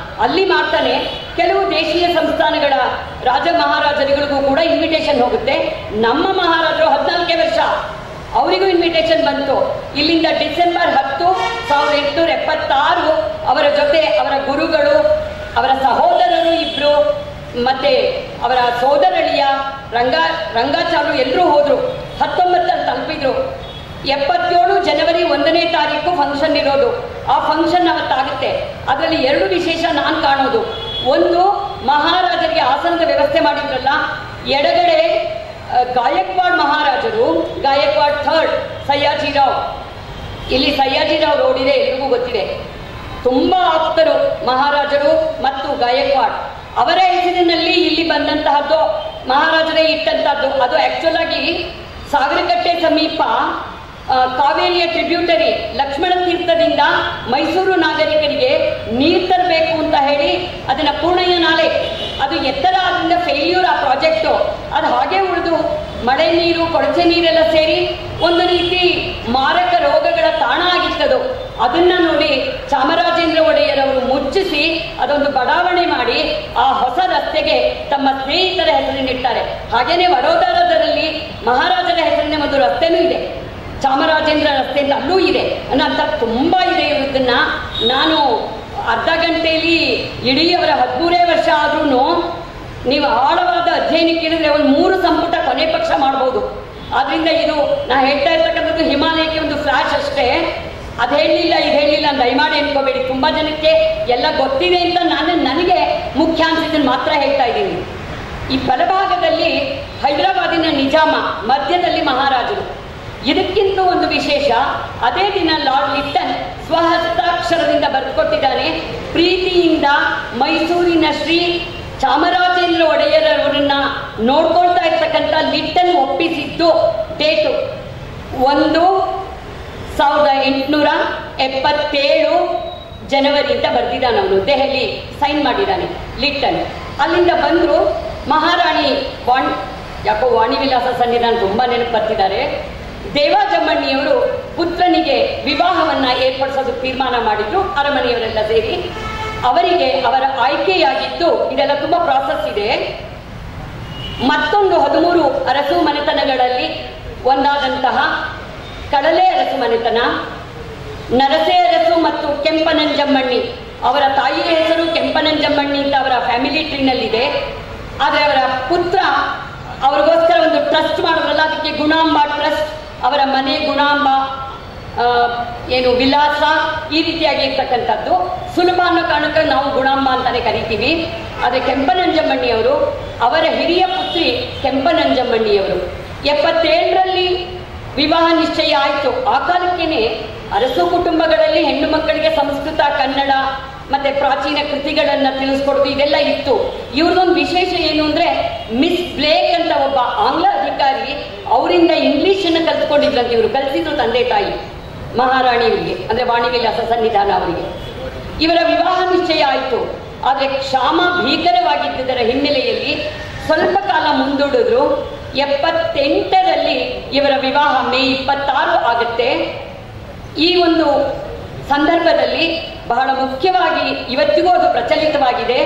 ಅಲ್ಲಿ ಮಾಡ್ತಾನೆ. ಕೆಲವು ದೇಶೀಯ ಸಂಸ್ಥಾನಗಳ ರಾಜ ಮಹಾರಾಜರುಗಳಿಗೂ ಕೂಡ ಇನ್ವಿಟೇಷನ್ ಹೋಗುತ್ತೆ. ನಮ್ಮ ಮಹಾರಾಜರು 14 ವರ್ಷ, ಅವರಿಗೂ ಇನ್ವಿಟೇಷನ್ ಬಂತು. ಇಲ್ಲಿಂದ ಡಿಸೆಂಬರ್ 10, 1876 ಅವರ ಜೊತೆ ಅವರ ಗುರುಗಳು, ಅವರ ಸಹೋದರರು ಇಬ್ರು, ಮತ್ತೆ ಅವರ ಸೋದರಳಿಯ ರಂಗಾಚಾರ್ಯರು ಎಲ್ಲರೂ ಹೋದ್ರು. 19 ತಲುಪಿದ್ರು. 77 ಜನವರಿ 1ನೇ ತಾರೀಕು ಫಂಕ್ಷನ್ ಇರೋದು. ಆ ಫಂಕ್ಷನ್ ಅವತ್ತಾಗುತ್ತೆ. ಅದರಲ್ಲಿ 2 ವಿಶೇಷ ನಾನು ಕಾಣೋದು. ಒಂದು, ಮಹಾರಾಜರಿಗೆ ಆಸನದ ವ್ಯವಸ್ಥೆ ಮಾಡಿದ್ರಲ್ಲ, ಎಡಗಡೆ ಗಾಯಕ್ವಾಡ್ ಮಹಾರಾಜರು, ಗಾಯಕ್ವಾಡ್ 3rd ಸಯ್ಯಾಜಿರಾವ್. ಇಲ್ಲಿ ಸಯ್ಯಾಜಿರಾವ್ ರೋಡ್ ಇದೆ, ಎಲ್ರಿಗೂ ಗೊತ್ತಿದೆ. ತುಂಬಾ ಆಪ್ತರು ಮಹಾರಾಜರು ಮತ್ತು ಗಾಯಕ್ವಾಡ್. ಅವರ ಹೆಸರಿನಲ್ಲಿ ಇಲ್ಲಿ ಬಂದಂತಹದ್ದು, ಮಹಾರಾಜರೇ ಇಟ್ಟಂತಹದ್ದು. ಅದು ಆಕ್ಚುಲ್ ಆಗಿ ಸಾಗರಕಟ್ಟೆ ಸಮೀಪ ಕಾವೇರಿಯ ಟ್ರಿಬ್ಯೂಟರಿ ಲಕ್ಷ್ಮಣ ತೀರ್ಥದಿಂದ ಮೈಸೂರು ನಾಗರಿಕರಿಗೆ ನೀರು ತರಬೇಕು ಅಂತ ಹೇಳಿ ಅದನ್ನ ಪೂರ್ಣಯ್ಯ ನಾಲೆ, ಅದು ಎತ್ತರ ಆದ್ರಿಂದ ಫೇಲ್ಯೂರ್ ಆ ಪ್ರಾಜೆಕ್ಟು. ಅದು ಹಾಗೆ ಉಳಿದು ಮಳೆ ನೀರು, ಕೊಳಚೆ ನೀರೆಲ್ಲ ಸೇರಿ ಒಂದು ರೀತಿ ಮಾರಕ ರೋಗಗಳ ತಾಣ ಆಗಿತ್ತದು. ಅದನ್ನ ನೋಡಿ ಚಾಮರಾಜೇಂದ್ರ ಒಡೆಯರವರು ಮುಚ್ಚಿಸಿ ಅದೊಂದು ಬಡಾವಣೆ ಮಾಡಿ ಆ ಹೊಸ ರಸ್ತೆಗೆ ತಮ್ಮ ಸ್ನೇಹಿತರ ಹೆಸರಿನಿಟ್ಟಾರೆ. ಹಾಗೇನೆ ವಡೋದರದಲ್ಲಿ ಮಹಾರಾಜರ ಹೆಸರಿನ ಒಂದು ರಸ್ತೆನೂ ಇದೆ, ಚಾಮರಾಜೇಂದ್ರ ರಸ್ತೆ ಅಂತ ಅಲ್ಲೂ ಇದೆ. ಅನ್ನೋ ತುಂಬಾ ಇದೆ ಇವ್ರದನ್ನ. ನಾನು ಅರ್ಧ ಗಂಟೆಯಲ್ಲಿ ಇಡೀ ಅವರ 13 ವರ್ಷ ಆದ್ರೂ ನೀವು ಆಳವಾದ ಅಧ್ಯಯನಕ್ಕೆ ಇಳಿದ್ರೆ ಒಂದು 3 ಸಂಪುಟ ಕೊನೆ ಪಕ್ಷ ಮಾಡ್ಬೋದು. ಆದ್ರಿಂದ ಇದು ನಾ ಹೇಳ್ತಾ ಇರ್ತಕ್ಕಂಥದ್ದು ಹಿಮಾಲಯಕ್ಕೆ ಒಂದು ಫ್ಲಾಶ್ ಅಷ್ಟೇ. ಅದು ಹೇಳಲಿಲ್ಲ, ಇದು ಹೇಳಲಿಲ್ಲ ಅಂತ ದಯಮಾಡಿ ಅನ್ಕೋಬೇಡಿ. ತುಂಬಾ ಜನಕ್ಕೆ ಎಲ್ಲ ಗೊತ್ತಿದೆ ಅಂತ ನನಗೆ ಮುಖ್ಯ ಅನ್ಸಿದ್ದನ್ನು ಮಾತ್ರ ಹೇಳ್ತಾ ಇದ್ದೀನಿ. ಈ ಬಲಭಾಗದಲ್ಲಿ ಹೈದರಾಬಾದಿನ ನಿಜಾಮ, ಮಧ್ಯದಲ್ಲಿ ಮಹಾರಾಜರು. ಇದಕ್ಕಿಂತ ಒಂದು ವಿಶೇಷ, ಅದೇ ದಿನ ಲಾರ್ಡ್ ಲಿಟ್ಟನ್ ಸ್ವಹಸ್ತಾಕ್ಷರದಿಂದ ಬರೆದುಕೊಟ್ಟಿದ್ದಾನೆ. ಪ್ರೀತಿಯಿಂದ ಮೈಸೂರಿನ ಶ್ರೀ ಚಾಮರಾಜೇಂದ್ರ ಒಡೆಯರವರನ್ನ ನೋಡ್ಕೊಳ್ತಾ ಇರ್ತಕ್ಕಂಥ ಲಿಟ್ಟನ್ ಒಪ್ಪಿಸಿದ್ದು ಡೇಟು 1877 ಜನವರಿ ಅಂತ ಬರೆದಿದ್ದಾನೆ ಅವನು. ದೆಹಲಿ ಸೈನ್ ಮಾಡಿದ್ದಾನೆ ಲಿಟ್ಟನ್. ಅಲ್ಲಿಂದ ಬಂದರು ಮಹಾರಾಣಿ ಯಾಕೋ ವಾಣಿವಿಲಾಸ ಸನ್ನಿಧಾನ ತುಂಬ ನೆನಪು ಬರ್ತಿದ್ದಾರೆ. ದೇವಾಜಮ್ಮಣ್ಣಿಯವರು ಪುತ್ರನಿಗೆ ವಿವಾಹವನ್ನ ಏರ್ಪಡಿಸೋದಕ್ಕೆ ತೀರ್ಮಾನ ಮಾಡಿದ್ರು, ಅರಮನೆಯವರೆಲ್ಲ ಸೇರಿ. ಅವರಿಗೆ ಅವರ ಆಯ್ಕೆಯಾಗಿದ್ದು, ಇದೆಲ್ಲ ತುಂಬಾ ಪ್ರಾಸೆಸ್ ಇದೆ. ಮತ್ತೊಂದು 13 ಅರಸು ಮನೆತನಗಳಲ್ಲಿ ಒಂದಾದಂತಹ ಕಡಲೆ ಅರಸು ಮನೆತನ, ನರಸೆ ಅರಸು ಮತ್ತು ಕೆಂಪನಂಜಮ್ಮಣ್ಣಿ. ಅವರ ತಾಯಿಯ ಹೆಸರು ಕೆಂಪನಂಜಮ್ಮಣ್ಣಿ ಅಂತ ಅವರ ಫ್ಯಾಮಿಲಿ ಟ್ರೀನಲ್ಲಿದೆ. ಆದರೆ ಅವರ ಪುತ್ರ ಅವ್ರಿಗೋಸ್ಕರ ಒಂದು ಟ್ರಸ್ಟ್ ಮಾಡಿದ್ರಲ್ಲ, ಅದಕ್ಕೆ ಗುಣಾಂಬ ಟ್ರಸ್ಟ್. ಅವರ ಮನೆ ಗುಣಾಂಬ, ಏನು ವಿಲಾಸ, ಈ ರೀತಿಯಾಗಿ ಇರ್ತಕ್ಕಂಥದ್ದು. ಸುಲಭ ಅನ್ನೋ ಕಾರಣಕ್ಕೆ ನಾವು ಗುಣಾಂಬ ಅಂತಾನೆ ಕರಿತೀವಿ. ಆದರೆ ಕೆಂಪನಂಜಮ್ಮಣ್ಣಿಯವರು, ಅವರ ಹಿರಿಯ ಪುತ್ರಿ ಕೆಂಪನಂಜಮ್ಮಣ್ಣಿಯವರು 77ರಲ್ಲಿ ವಿವಾಹ ನಿಶ್ಚಯ ಆಯಿತು. ಆ ಕಾಲಕ್ಕೇನೆ ಅರಸು ಕುಟುಂಬಗಳಲ್ಲಿ ಹೆಣ್ಣು ಮಕ್ಕಳಿಗೆ ಸಂಸ್ಕೃತ, ಕನ್ನಡ ಮತ್ತೆ ಪ್ರಾಚೀನ ಕೃತಿಗಳನ್ನ ತಿಳಿಸ್ಕೊಡೋದು ಇದೆಲ್ಲ ಇತ್ತು. ಇವ್ರದೊಂದು ವಿಶೇಷ ಏನು ಅಂದ್ರೆ, ಮಿಸ್ ಬ್ಲೇಕ್ ಅಂತ ಒಬ್ಬ ಆಂಗ್ಲ ಅಧಿಕಾರಿ ಅವರಿಂದ ಇಂಗ್ಲಿಷನ್ನು ಕಲ್ತ್ಕೊಂಡಿದ್ರಂತೆ. ಇವರು ಕಲಿಸಿದ್ರು ತಂದೆ ತಾಯಿ ಮಹಾರಾಣಿಯವರಿಗೆ, ಅಂದ್ರೆ ವಾಣಿವಿಲಾಸ ಸನ್ನಿಧಾನ ಅವರಿಗೆ. ಇವರ ವಿವಾಹ ನಿಶ್ಚಯ ಆಯಿತು. ಆದರೆ ಕ್ಷಾಮ ಭೀಕರವಾಗಿದ್ದರ ಹಿನ್ನೆಲೆಯಲ್ಲಿ ಸ್ವಲ್ಪ ಕಾಲ ಮುಂದೂಡಿದ್ರು. 78ರಲ್ಲಿ ಇವರ ವಿವಾಹ ಮೇ 26 ಆಗುತ್ತೆ. ಈ ಒಂದು ಸಂದರ್ಭದಲ್ಲಿ ಬಹಳ ಮುಖ್ಯವಾಗಿ ಇವತ್ತಿಗೂ ಅದು ಪ್ರಚಲಿತವಾಗಿದೆ.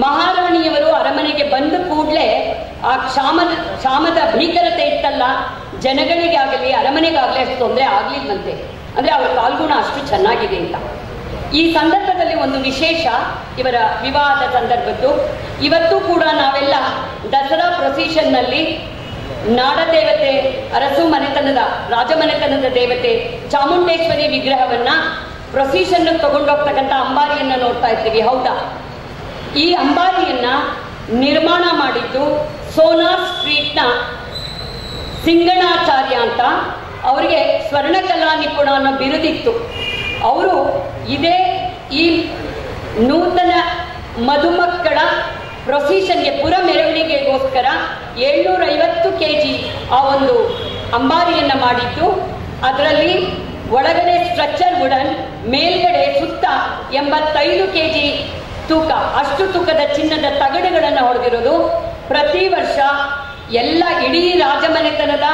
ಮಹಾರಾಣಿಯವರು ಅರಮನೆಗೆ ಬಂದ ಕೂಡಲೇ ಆ ಕ್ಷಾಮದ ಭೀಕರತೆ ಇತ್ತಲ್ಲ, ಜನಗಳಿಗಾಗಲಿ ಅರಮನೆಗಾಗಲಿ ಅಷ್ಟು ತೊಂದರೆ ಆಗ್ಲಿಲ್ವಂತೆ. ಅಂದರೆ ಅವರ ಕಾಲ್ಗುಣ ಅಷ್ಟು ಚೆನ್ನಾಗಿದೆ ಅಂತ. ಈ ಸಂದರ್ಭದಲ್ಲಿ ಒಂದು ವಿಶೇಷ ಇವರ ವಿವಾಹದ ಸಂದರ್ಭದ್ದು. ಇವತ್ತು ಕೂಡ ನಾವೆಲ್ಲ ದಸರಾ ಪ್ರೊಸೀಷನ್ನಲ್ಲಿ ನಾಡದೇವತೆ, ಅರಸು ಮನೆತನದ, ರಾಜಮನೆತನದ ದೇವತೆ ಚಾಮುಂಡೇಶ್ವರಿ ವಿಗ್ರಹವನ್ನ ಪ್ರೊಸೀಷನ್ ತಗೊಂಡೋಗ್ತಕ್ಕಂಥ ಅಂಬಾರಿಯನ್ನ ನೋಡ್ತಾ ಇರ್ತೀವಿ, ಹೌದಾ? ಈ ಅಂಬಾರಿಯನ್ನ ನಿರ್ಮಾಣ ಮಾಡಿದ್ದು ಸೋನಾರ್ ಸ್ಟ್ರೀಟ್ನ ಸಿಂಗಣಾಚಾರ್ಯ ಅಂತ. ಅವರಿಗೆ ಸ್ವರ್ಣಕಲಾ ನಿಪುಣ ಅನ್ನೋ ಬಿರುದಿತ್ತು. ಅವರು ಇದೇ ಈ ನೂತನ ಮಧುಮಕ್ಕಳ ಪ್ರೊಸೀಷನ್ಗೆ, ಪುರ ಮೆರವಣಿಗೆಗೋಸ್ಕರ 750 kg ಆ ಒಂದು ಅಂಬಾರಿಯನ್ನು ಮಾಡಿದ್ದು. ಅದರಲ್ಲಿ ಒಳಗಡೆ ಸ್ಟ್ರಕ್ಚರ್ ವುಡನ್, ಮೇಲ್ಗಡೆ ಸುತ್ತ 85 kg ತೂಕ, ಅಷ್ಟು ತೂಕದ ಚಿನ್ನದ ತಗಡುಗಳನ್ನು ಹೊಡೆದಿರೋದು. ಪ್ರತಿ ವರ್ಷ ಎಲ್ಲ ಇಡೀ ರಾಜಮನೆತನದ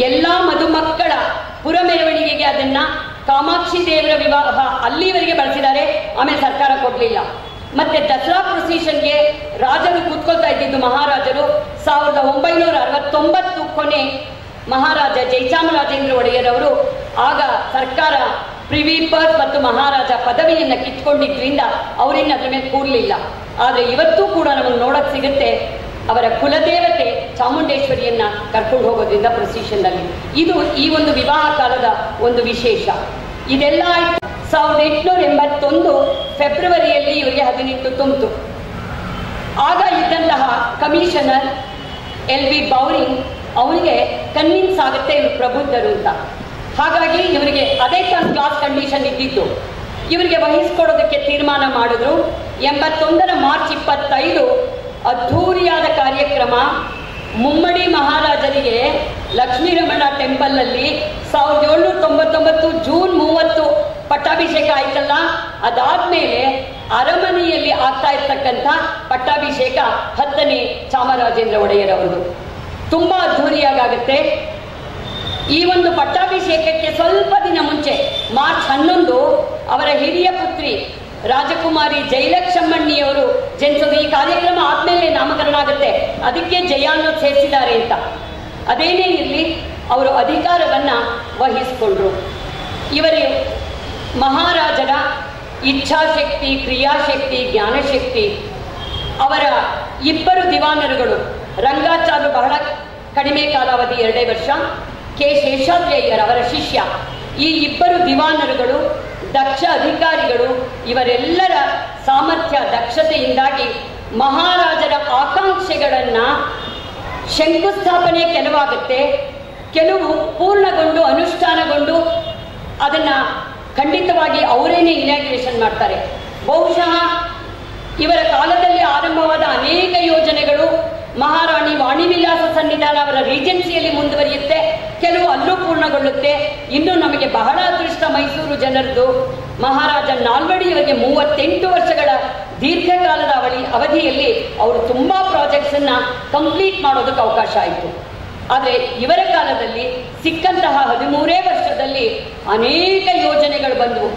ಎಲ್ಲ ಮಧುಮಕ್ಕಳ ಪುರ ಮೆರವಣಿಗೆಗೆ ಅದನ್ನ ಕಾಮಾಕ್ಷಿ ದೇವರ ವಿವಾಹ ಅಲ್ಲಿವರೆಗೆ ಬಳಸಿದ್ದಾರೆ. ಆಮೇಲೆ ಸರ್ಕಾರ ಕೊಡಲಿಲ್ಲ. ಮತ್ತೆ ದಸರಾ ಪ್ರೊಸೀಷನ್ಗೆ ರಾಜರು ಕೂತ್ಕೊಳ್ತಾ ಇದ್ದಿದ್ದು ಮಹಾರಾಜರು 1969 ಕೊನೆ ಮಹಾರಾಜ ಜಯಚಾಮರಾಜೇಂದ್ರ ಒಡೆಯರ್ ಅವರು, ಆಗ ಸರ್ಕಾರ ಪ್ರಿವಿ ಪರ್ಸ್ ಮತ್ತು ಮಹಾರಾಜ ಪದವಿಯನ್ನು ಕಿತ್ಕೊಂಡಿದ್ರಿಂದ ಅವರಿನ್ನ ಅದರ ಮೇಲೆ ಕೂರಲಿಲ್ಲ. ಆದರೆ ಇವತ್ತೂ ಕೂಡ ನಮಗೆ ನೋಡಕ್ ಸಿಗುತ್ತೆ ಅವರ ಕುಲದೇವತೆ ಚಾಮುಂಡೇಶ್ವರಿಯನ್ನ ಕರ್ಕೊಂಡು ಹೋಗೋದ್ರಿಂದ ಪ್ರೊಸೀಷನ್ನಲ್ಲಿ. ಇದು ಈ ಒಂದು ವಿವಾಹ ಕಾಲದ ಒಂದು ವಿಶೇಷ. ಇದೆಲ್ಲ 1881 ಫೆಬ್ರವರಿಯಲ್ಲಿ ಇವರಿಗೆ 18 ತುಂಬಿತು. ಆಗ ಇದ್ದಂತಹ ಕಮಿಷನರ್ LV ಬೌರಿಂಗ್ ಅವರಿಗೆ ಕನ್ವಿನ್ಸ್ ಆಗುತ್ತೆ ಇವರು ಪ್ರಬುದ್ಧರು ಅಂತ. ಹಾಗಾಗಿ ಇವರಿಗೆ ಅದೇ ಕ್ಲಾಸ್ ಕಂಡೀಷನ್ ಇದ್ದಿದ್ದು, ಇವರಿಗೆ ವಹಿಸ್ಕೊಡೋದಕ್ಕೆ ತೀರ್ಮಾನ ಮಾಡಿದ್ರು. 81 ಮಾರ್ಚ್ 25 ಅದ್ಧೂರಿಯಾದ ಕಾರ್ಯಕ್ರಮ. ಮುಮ್ಮಡಿ ಮಹಾರಾಜರಿಗೆ ಲಕ್ಷ್ಮೀರಮಣ ಟೆಂಪಲ್ ಅಲ್ಲಿ 1799 ಜೂನ್ 30 ಪಟ್ಟಾಭಿಷೇಕ ಆಯ್ತಲ್ಲ. ಅದಾದ್ಮೇಲೆ ಅರಮನೆಯಲ್ಲಿ ಆಗ್ತಾ ಇರ್ತಕ್ಕಂಥ ಪಟ್ಟಾಭಿಷೇಕ 10ನೇ ಚಾಮರಾಜೇಂದ್ರ ಒಡೆಯರ್ ಅವರದು ತುಂಬಾ ಅದ್ಧೂರಿಯಾಗುತ್ತೆ. ಈ ಒಂದು ಪಟ್ಟಾಭಿಷೇಕಕ್ಕೆ ಸ್ವಲ್ಪ ದಿನ ಮುಂಚೆ ಮಾರ್ಚ್ 11 ಅವರ ಹಿರಿಯ ಪುತ್ರಿ ರಾಜಕುಮಾರಿ ಜಯಲಕ್ಷ್ಮಣ್ಣಿಯವರು ಜನಿಸೋದು. ಈ ಕಾರ್ಯಕ್ರಮ ಆದ್ಮೇಲೆ ನಾಮಕರಣ ಆಗುತ್ತೆ, ಅದಕ್ಕೆ ಜಯ ಅನ್ನೋದು ಸೇರಿಸಿದ್ದಾರೆ ಅಂತ. ಅದೇನೇ ಇರಲಿ, ಅವರು ಅಧಿಕಾರವನ್ನ ವಹಿಸಿಕೊಂಡ್ರು. ಇವರು ಮಹಾರಾಜರ ಇಚ್ಛಾಶಕ್ತಿ, ಕ್ರಿಯಾಶಕ್ತಿ, ಜ್ಞಾನಶಕ್ತಿ. ಅವರ 2 ದಿವಾನರುಗಳು, ರಂಗಾಚಾರ್ಯರು ಬಹಳ ಕಡಿಮೆ ಕಾಲಾವಧಿ 2 ವರ್ಷ, ಕೆ ಶೇಷಾದ್ರಯ್ಯರ್ ಅವರ ಶಿಷ್ಯ. ಈ 2 ದಿವಾನರುಗಳು ದಕ್ಷ ಅಧಿಕಾರಿಗಳು. ಇವರೆಲ್ಲರ ಸಾಮರ್ಥ್ಯ, ದಕ್ಷತೆಯಿಂದಾಗಿ ಮಹಾರಾಜರ ಆಕಾಂಕ್ಷೆಗಳನ್ನ ಶಂಕುಸ್ಥಾಪನೆ ಕೆಲವಾಗುತ್ತೆ, ಕೆಲವು ಪೂರ್ಣಗೊಂಡು ಅನುಷ್ಠಾನಗೊಂಡು ಅದನ್ನ ಖಂಡಿತವಾಗಿ ಅವರೇನೆ ಇನಾಗ್ರೇಷನ್ ಮಾಡ್ತಾರೆ. ಬಹುಶಃ ಇವರ ಕಾಲದಲ್ಲಿ ಆರಂಭವಾದ ಅನೇಕ ಯೋಜನೆಗಳು ಮಹಾರಾಣಿ ವಾಣಿವಿಲಾಸ ಸನ್ನಿಧಾನ ಅವರ ರೀಜೆನ್ಸಿಯಲ್ಲಿ ಮುಂದುವರಿಯುತ್ತೆ, ಕೆಲವು ಅಲ್ಲೂ ಪೂರ್ಣಗೊಳ್ಳುತ್ತೆ. ಇನ್ನು ನಮಗೆ ಬಹಳ ಅದೃಷ್ಟ ಮೈಸೂರು ಜನರದು. ಮಹಾರಾಜ ನಾಲ್ವಡಿಯವರಿಗೆ 38 ವರ್ಷಗಳ ದೀರ್ಘಕಾಲದ ಅವಧಿಯಲ್ಲಿ ಅವರು ತುಂಬಾ ಪ್ರಾಜೆಕ್ಟ್ಸ್ ಅನ್ನ ಕಂಪ್ಲೀಟ್ ಮಾಡೋದಕ್ಕೆ ಅವಕಾಶ ಆಯಿತು. ಆದರೆ ಇವರ ಕಾಲದಲ್ಲಿ ಸಿಕ್ಕಂತಹ 13 ವರ್ಷದಲ್ಲಿ ಅನೇಕ ಯೋಜನೆಗಳು ಬಂದವು.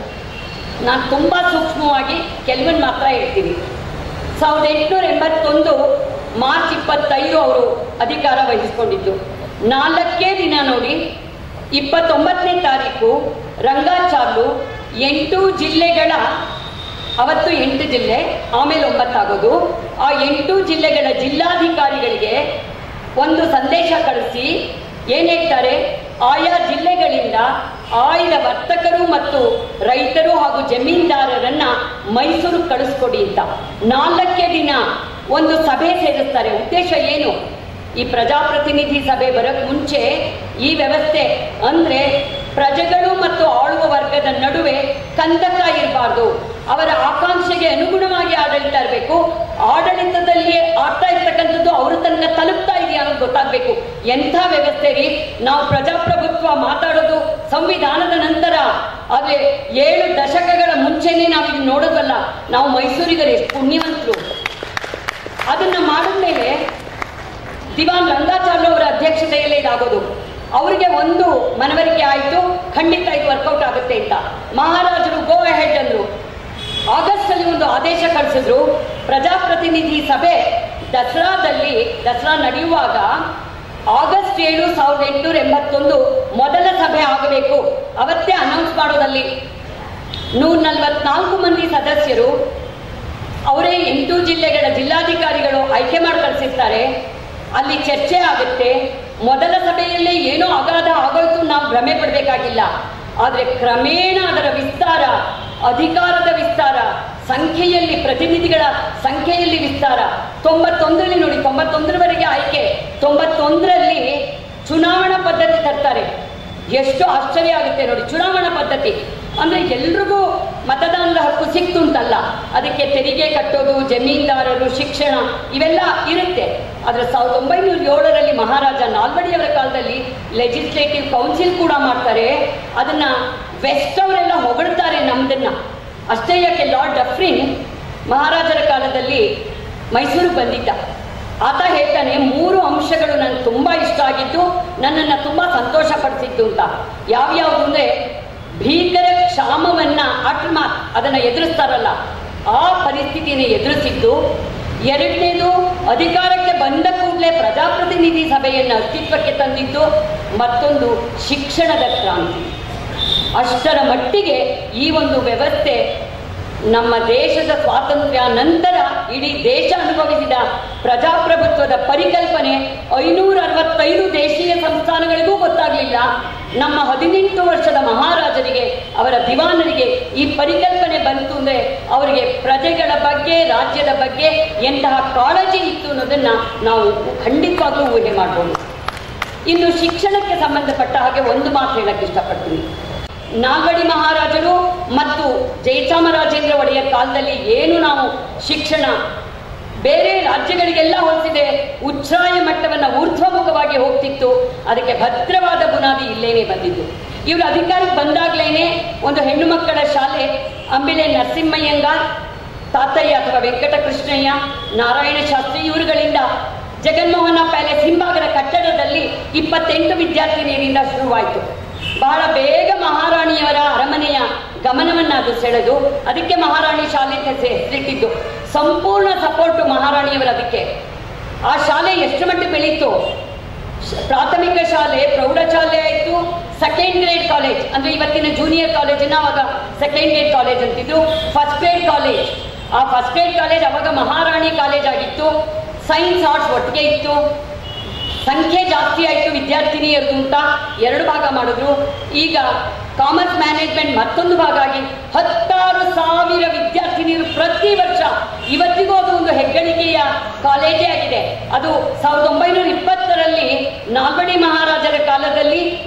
ನಾನು ತುಂಬಾ ಸೂಕ್ಷ್ಮವಾಗಿ ಕೆಲವನ್ನ ಮಾತ್ರ ಹೇಳ್ತೀನಿ. 1881 ಮಾರ್ಚ್ 25 ಅವರು ಅಧಿಕಾರ ವಹಿಸಿಕೊಂಡಿದ್ದು. 4 ದಿನ ನೋಡಿ, 29ನೇ ತಾರೀಕು ರಂಗಾಚಾರ್ಲು 8 ಜಿಲ್ಲೆಗಳ, ಅವತ್ತು 8 ಜಿಲ್ಲೆ, ಆಮೇಲೆ 9 ಆಗೋದು, ಆ 8 ಜಿಲ್ಲೆಗಳ ಜಿಲ್ಲಾಧಿಕಾರಿಗಳಿಗೆ ಒಂದು ಸಂದೇಶ ಕಳಿಸಿ ಏನ್ ಹೇಳ್ತಾರೆ, ಆಯಾ ಜಿಲ್ಲೆಗಳಿಂದ ಆಯ್ದ ವರ್ತಕರು ಮತ್ತು ರೈತರು ಹಾಗೂ ಜಮೀನ್ದಾರರನ್ನ ಮೈಸೂರು ಕಳಿಸ್ಕೊಡಿ ಅಂತ 4 ದಿನ ಒಂದು ಸಭೆ ಸೇರಿಸ್ತಾರೆ. ಉದ್ದೇಶ ಏನು? ಈ ಪ್ರಜಾಪ್ರತಿನಿಧಿ ಸಭೆ ಬರೋಕ್ ಮುಂಚೆ ಈ ವ್ಯವಸ್ಥೆ ಅಂದ್ರೆ ಪ್ರಜೆಗಳು ಮತ್ತು ಆಳುವ ವರ್ಗದ ನಡುವೆ ಕಂದಕ ಇರಬಾರ್ದು, ಅವರ ಆಕಾಂಕ್ಷೆಗೆ ಅನುಗುಣವಾಗಿ ಆಡಳಿತ ಇರಬೇಕು, ಆಡಳಿತದಲ್ಲಿ ಆಗ್ತಾ ಇರ್ತಕ್ಕಂಥದ್ದು ಅವ್ರ ತನಕ ತಲುಪ್ತಾ ಇದೆಯಾ ಅನ್ನೋದು ಗೊತ್ತಾಗಬೇಕು. ಎಂಥ ವ್ಯವಸ್ಥೆ ರೀ! ನಾವು ಪ್ರಜಾಪ್ರಭುತ್ವ ಮಾತಾಡೋದು ಸಂವಿಧಾನದ ನಂತರ, ಆದ್ರೆ 7 ದಶಕಗಳ ಮುಂಚೆನೆ ನಾವು ಇದು ನೋಡೋದಲ್ಲ. ನಾವು ಮೈಸೂರಿಗರು ಎಷ್ಟು ಪುಣ್ಯವಂತರು. ಅದನ್ನ ಮಾಡಿದ್ಮೇಲೆ ದಿವಾನ್ ರಂಗಾಚಾರ್ಲು ಅವರ ಅಧ್ಯಕ್ಷತೆಯಲ್ಲೇ ಇದಾಗೋದು. ಅವರಿಗೆ ಒಂದು ಮನವರಿಕೆ ಆಯಿತು, ಖಂಡಿತ ಇದು ವರ್ಕೌಟ್ ಆಗುತ್ತೆ ಅಂತ. ಮಹಾರಾಜರು ಗೋ ಅಹೆಡ್ ಅಂದ್ರು. ಆಗಸ್ಟ್ ಅಲ್ಲಿ ಒಂದು ಆದೇಶ ಕಳಿಸಿದ್ರು. ಪ್ರಜಾಪ್ರತಿನಿಧಿ ಸಭೆ ದಸರಾ ನಡೆಯುವಾಗ ಆಗಸ್ಟ್ 7, 1881 ಮೊದಲ ಸಭೆ ಆಗಬೇಕು. ಅವತ್ತೇ ಅನೌನ್ಸ್ ಮಾಡೋದಲ್ಲಿ 144 ಮಂದಿ ಸದಸ್ಯರು, ಅವರೇ 8 ಜಿಲ್ಲೆಗಳ ಜಿಲ್ಲಾಧಿಕಾರಿಗಳು ಆಯ್ಕೆ ಮಾಡಿ ಕಳಿಸಿರ್ತಾರೆ. ಅಲ್ಲಿ ಚರ್ಚೆ ಆಗುತ್ತೆ. ಮೊದಲ ಸಭೆಯಲ್ಲೇ ಏನೋ ಅಗಾಧ ಆಗೋಯ್ತು, ನಾವು ಭ್ರಮೆ ಪಡಬೇಕಾಗಿಲ್ಲ. ಆದರೆ ಕ್ರಮೇಣ ಅದರ ವಿಸ್ತಾರ, ಅಧಿಕಾರದ ವಿಸ್ತಾರ, ಸಂಖ್ಯೆಯಲ್ಲಿ ಪ್ರತಿನಿಧಿಗಳ ಸಂಖ್ಯೆಯಲ್ಲಿ ವಿಸ್ತಾರ. 91ರಲ್ಲಿ ನೋಡಿ, 91ರವರೆಗೆ ಆಯ್ಕೆ, 91ರಲ್ಲಿ ಚುನಾವಣಾ ಪದ್ಧತಿ ತರ್ತಾರೆ. ಎಷ್ಟು ಆಶ್ಚರ್ಯ ಆಗುತ್ತೆ ನೋಡಿ. ಚುನಾವಣಾ ಪದ್ಧತಿ ಅಂದ್ರೆ ಎಲ್ರಿಗೂ ಮತದಾನದ ಹಕ್ಕು ಸಿಕ್ತು ಅಂತಲ್ಲ, ಅದಕ್ಕೆ ತೆರಿಗೆ ಕಟ್ಟೋದು, ಜಮೀನ್ದಾರರು, ಶಿಕ್ಷಣ ಇವೆಲ್ಲ ಇರುತ್ತೆ. ಆದರೆ 1907ರಲ್ಲಿ ಮಹಾರಾಜ ನಾಲ್ವಡಿಯವರ ಕಾಲದಲ್ಲಿ ಲೆಜಿಸ್ಲೇಟಿವ್ ಕೌನ್ಸಿಲ್ ಕೂಡ ಮಾಡ್ತಾರೆ. ಅದನ್ನ ವೆಸ್ಟ್ ಅವರೆಲ್ಲ ಹೊಗಳ್ತಾರೆ ನಮ್ದನ್ನ. ಅಷ್ಟೇ ಯಾಕೆ, ಲಾರ್ಡ್ ಡಫ್ರಿನ್ ಮಹಾರಾಜರ ಕಾಲದಲ್ಲಿ ಮೈಸೂರಿಗೆ ಬಂದಿದ್ದ. ಆತ ಹೇಳ್ತಾನೆ, 3 ಅಂಶಗಳು ನನಗೆ ತುಂಬಾ ಇಷ್ಟ ಆಗಿದ್ದು, ನನ್ನನ್ನು ತುಂಬಾ ಸಂತೋಷ ಪಡಿಸಿದ್ದು ಅಂತ. ಯಾವ್ಯಾವುದು ಅಂದ್ರೆ, ಭೀಕರ ಕ್ಷಾಮವನ್ನ ಅಟ್ಮಾತ್ ಅದನ್ನ ಎದುರಿಸ್ತಾರಲ್ಲ, ಆ ಪರಿಸ್ಥಿತಿಯನ್ನು ಎದುರಿಸಿದ್ದು. ಎರಡನೇದು, ಅಧಿಕಾರಕ್ಕೆ ಬಂದ ಕೂಡಲೇ ಪ್ರಜಾಪ್ರತಿನಿಧಿ ಸಭೆಯನ್ನು ಅಸ್ತಿತ್ವಕ್ಕೆ ತಂದಿದ್ದು. ಮತ್ತೊಂದು, ಶಿಕ್ಷಣದ ಕ್ರಾಂತಿ. ಅಷ್ಟರ ಮಟ್ಟಿಗೆ ಈ ಒಂದು ವ್ಯವಸ್ಥೆ ನಮ್ಮ ದೇಶದ ಸ್ವಾತಂತ್ರ್ಯ ನಂತರ ಇಡೀ ದೇಶ ಅನುಭವಿಸಿದ ಪ್ರಜಾಪ್ರಭುತ್ವದ ಪರಿಕಲ್ಪನೆ 565 ದೇಶೀಯ ಸಂಸ್ಥಾನಗಳಿಗೂ ಗೊತ್ತಾಗಲಿಲ್ಲ. ನಮ್ಮ 18 ವರ್ಷದ ಮಹಾರಾಜರಿಗೆ, ಅವರ ದಿವಾನರಿಗೆ ಈ ಪರಿಕಲ್ಪನೆ ಬಂತು ಅಂದರೆ ಅವರಿಗೆ ಪ್ರಜೆಗಳ ಬಗ್ಗೆ, ರಾಜ್ಯದ ಬಗ್ಗೆ ಎಂತಹ ಕಾಳಜಿ ಇತ್ತು ಅನ್ನೋದನ್ನ ನಾವು ಖಂಡಿತವಾಗ್ಲೂ ಊಹೆ ಮಾಡ್ಬೋದು. ಇನ್ನು ಶಿಕ್ಷಣಕ್ಕೆ ಸಂಬಂಧಪಟ್ಟ ಹಾಗೆ ಒಂದು ಮಾತು ಹೇಳಕ್ಕೆ ಇಷ್ಟಪಡ್ತೀನಿ. ನಾಲ್ವಡಿ ಮಹಾರಾಜರು ಮತ್ತು ಜಯಚಾಮರಾಜೇಂದ್ರ ಒಡೆಯರ್ ಕಾಲದಲ್ಲಿ ಏನು ನಾವು ಶಿಕ್ಷಣ ಬೇರೆ ರಾಜ್ಯಗಳಿಗೆಲ್ಲ ಹೋಲಿಸಿದೆ ಉಚ್ಛ್ರಾಯ ಮಟ್ಟವನ್ನು ಊರ್ಧ್ವಮುಖವಾಗಿ ಹೋಗ್ತಿತ್ತು. ಅದಕ್ಕೆ ಭದ್ರವಾದ ಬುನಾದಿ ಇಲ್ಲೇನೆ ಬಂದಿದ್ದು. ಇವರು ಅಧಿಕಾರಕ್ಕೆ ಬಂದಾಗ್ಲೇನೆ ಒಂದು ಹೆಣ್ಣು ಮಕ್ಕಳ ಶಾಲೆ ಅಂಬಿಲೆ ನರಸಿಂಹಯ್ಯಂಗಾರ್, ತಾತಯ್ಯ ಅಥವಾ ವೆಂಕಟಕೃಷ್ಣಯ್ಯ, ನಾರಾಯಣ ಶಾಸ್ತ್ರಿ ಇವರುಗಳಿಂದ ಜಗನ್ಮೋಹನ ಪ್ಯಾಲೇಸ್ ಹಿಂಭಾಗದ ಕಟ್ಟಡದಲ್ಲಿ 28 ವಿದ್ಯಾರ್ಥಿನಿಯರಿಂದ ಶುರುವಾಯಿತು. ಬಹಳ ಬೇಗ ಮಹಾರಾಣಿಯವರ ಅರಮನೆಯ ಗಮನವನ್ನು ಅದು ಸೆಳೆದು ಅದಕ್ಕೆ ಮಹಾರಾಣಿ ಶಾಲೆ ಅಂತ ಹೆಸರಿಟ್ಟಿದ್ದು. ಸಂಪೂರ್ಣ ಸಪೋರ್ಟು ಮಹಾರಾಣಿಯವರ. ಅದಕ್ಕೆ ಆ ಶಾಲೆ ಎಷ್ಟು ಮಟ್ಟಿಗೆ ಬೆಳೀತು. ಪ್ರಾಥಮಿಕ ಶಾಲೆ, ಪ್ರೌಢಶಾಲೆ ಆಯಿತು, ಸೆಕೆಂಡ್ ಗ್ರೇಡ್ ಕಾಲೇಜ್ ಅಂದ್ರೆ ಇವತ್ತಿನ ಜೂನಿಯರ್ ಕಾಲೇಜಿನ ಅವಾಗ ಸೆಕೆಂಡ್ ಗ್ರೇಡ್ ಕಾಲೇಜ್ ಅಂತಿದ್ದು, ಫಸ್ಟ್ ಗ್ರೇಡ್ ಕಾಲೇಜ್. ಆ ಫಸ್ಟ್ ಗ್ರೇಡ್ ಕಾಲೇಜ್ ಅವಾಗ ಮಹಾರಾಣಿ ಕಾಲೇಜ್ ಆಗಿತ್ತು. ಸೈನ್ಸ್ ಆರ್ಟ್ಸ್ ಒಟ್ಟಿಗೆ ಇತ್ತು. ಸಂಖ್ಯೆ ಜಾಸ್ತಿ ಆಯಿತು ವಿದ್ಯಾರ್ಥಿನಿಯರದು ಅಂತ 2 ಭಾಗ ಮಾಡಿದ್ರು. ಈಗ ಕಾಮರ್ಸ್ ಮ್ಯಾನೇಜ್ಮೆಂಟ್ ಮತ್ತೊಂದು ಭಾಗ ಆಗಿ 16,000 ವಿದ್ಯಾರ್ಥಿನಿಯರು ಪ್ರತಿ ವರ್ಷ. ಇವತ್ತಿಗೂ ಅದು ಒಂದು ಹೆಗ್ಗಳಿಕೆಯ ಕಾಲೇಜೇ ಆಗಿದೆ. ಅದು 1920ರಲ್ಲಿ ನಾಲ್ವಡಿ ಮಹಾರಾಜರ ಕಾಲದಲ್ಲಿ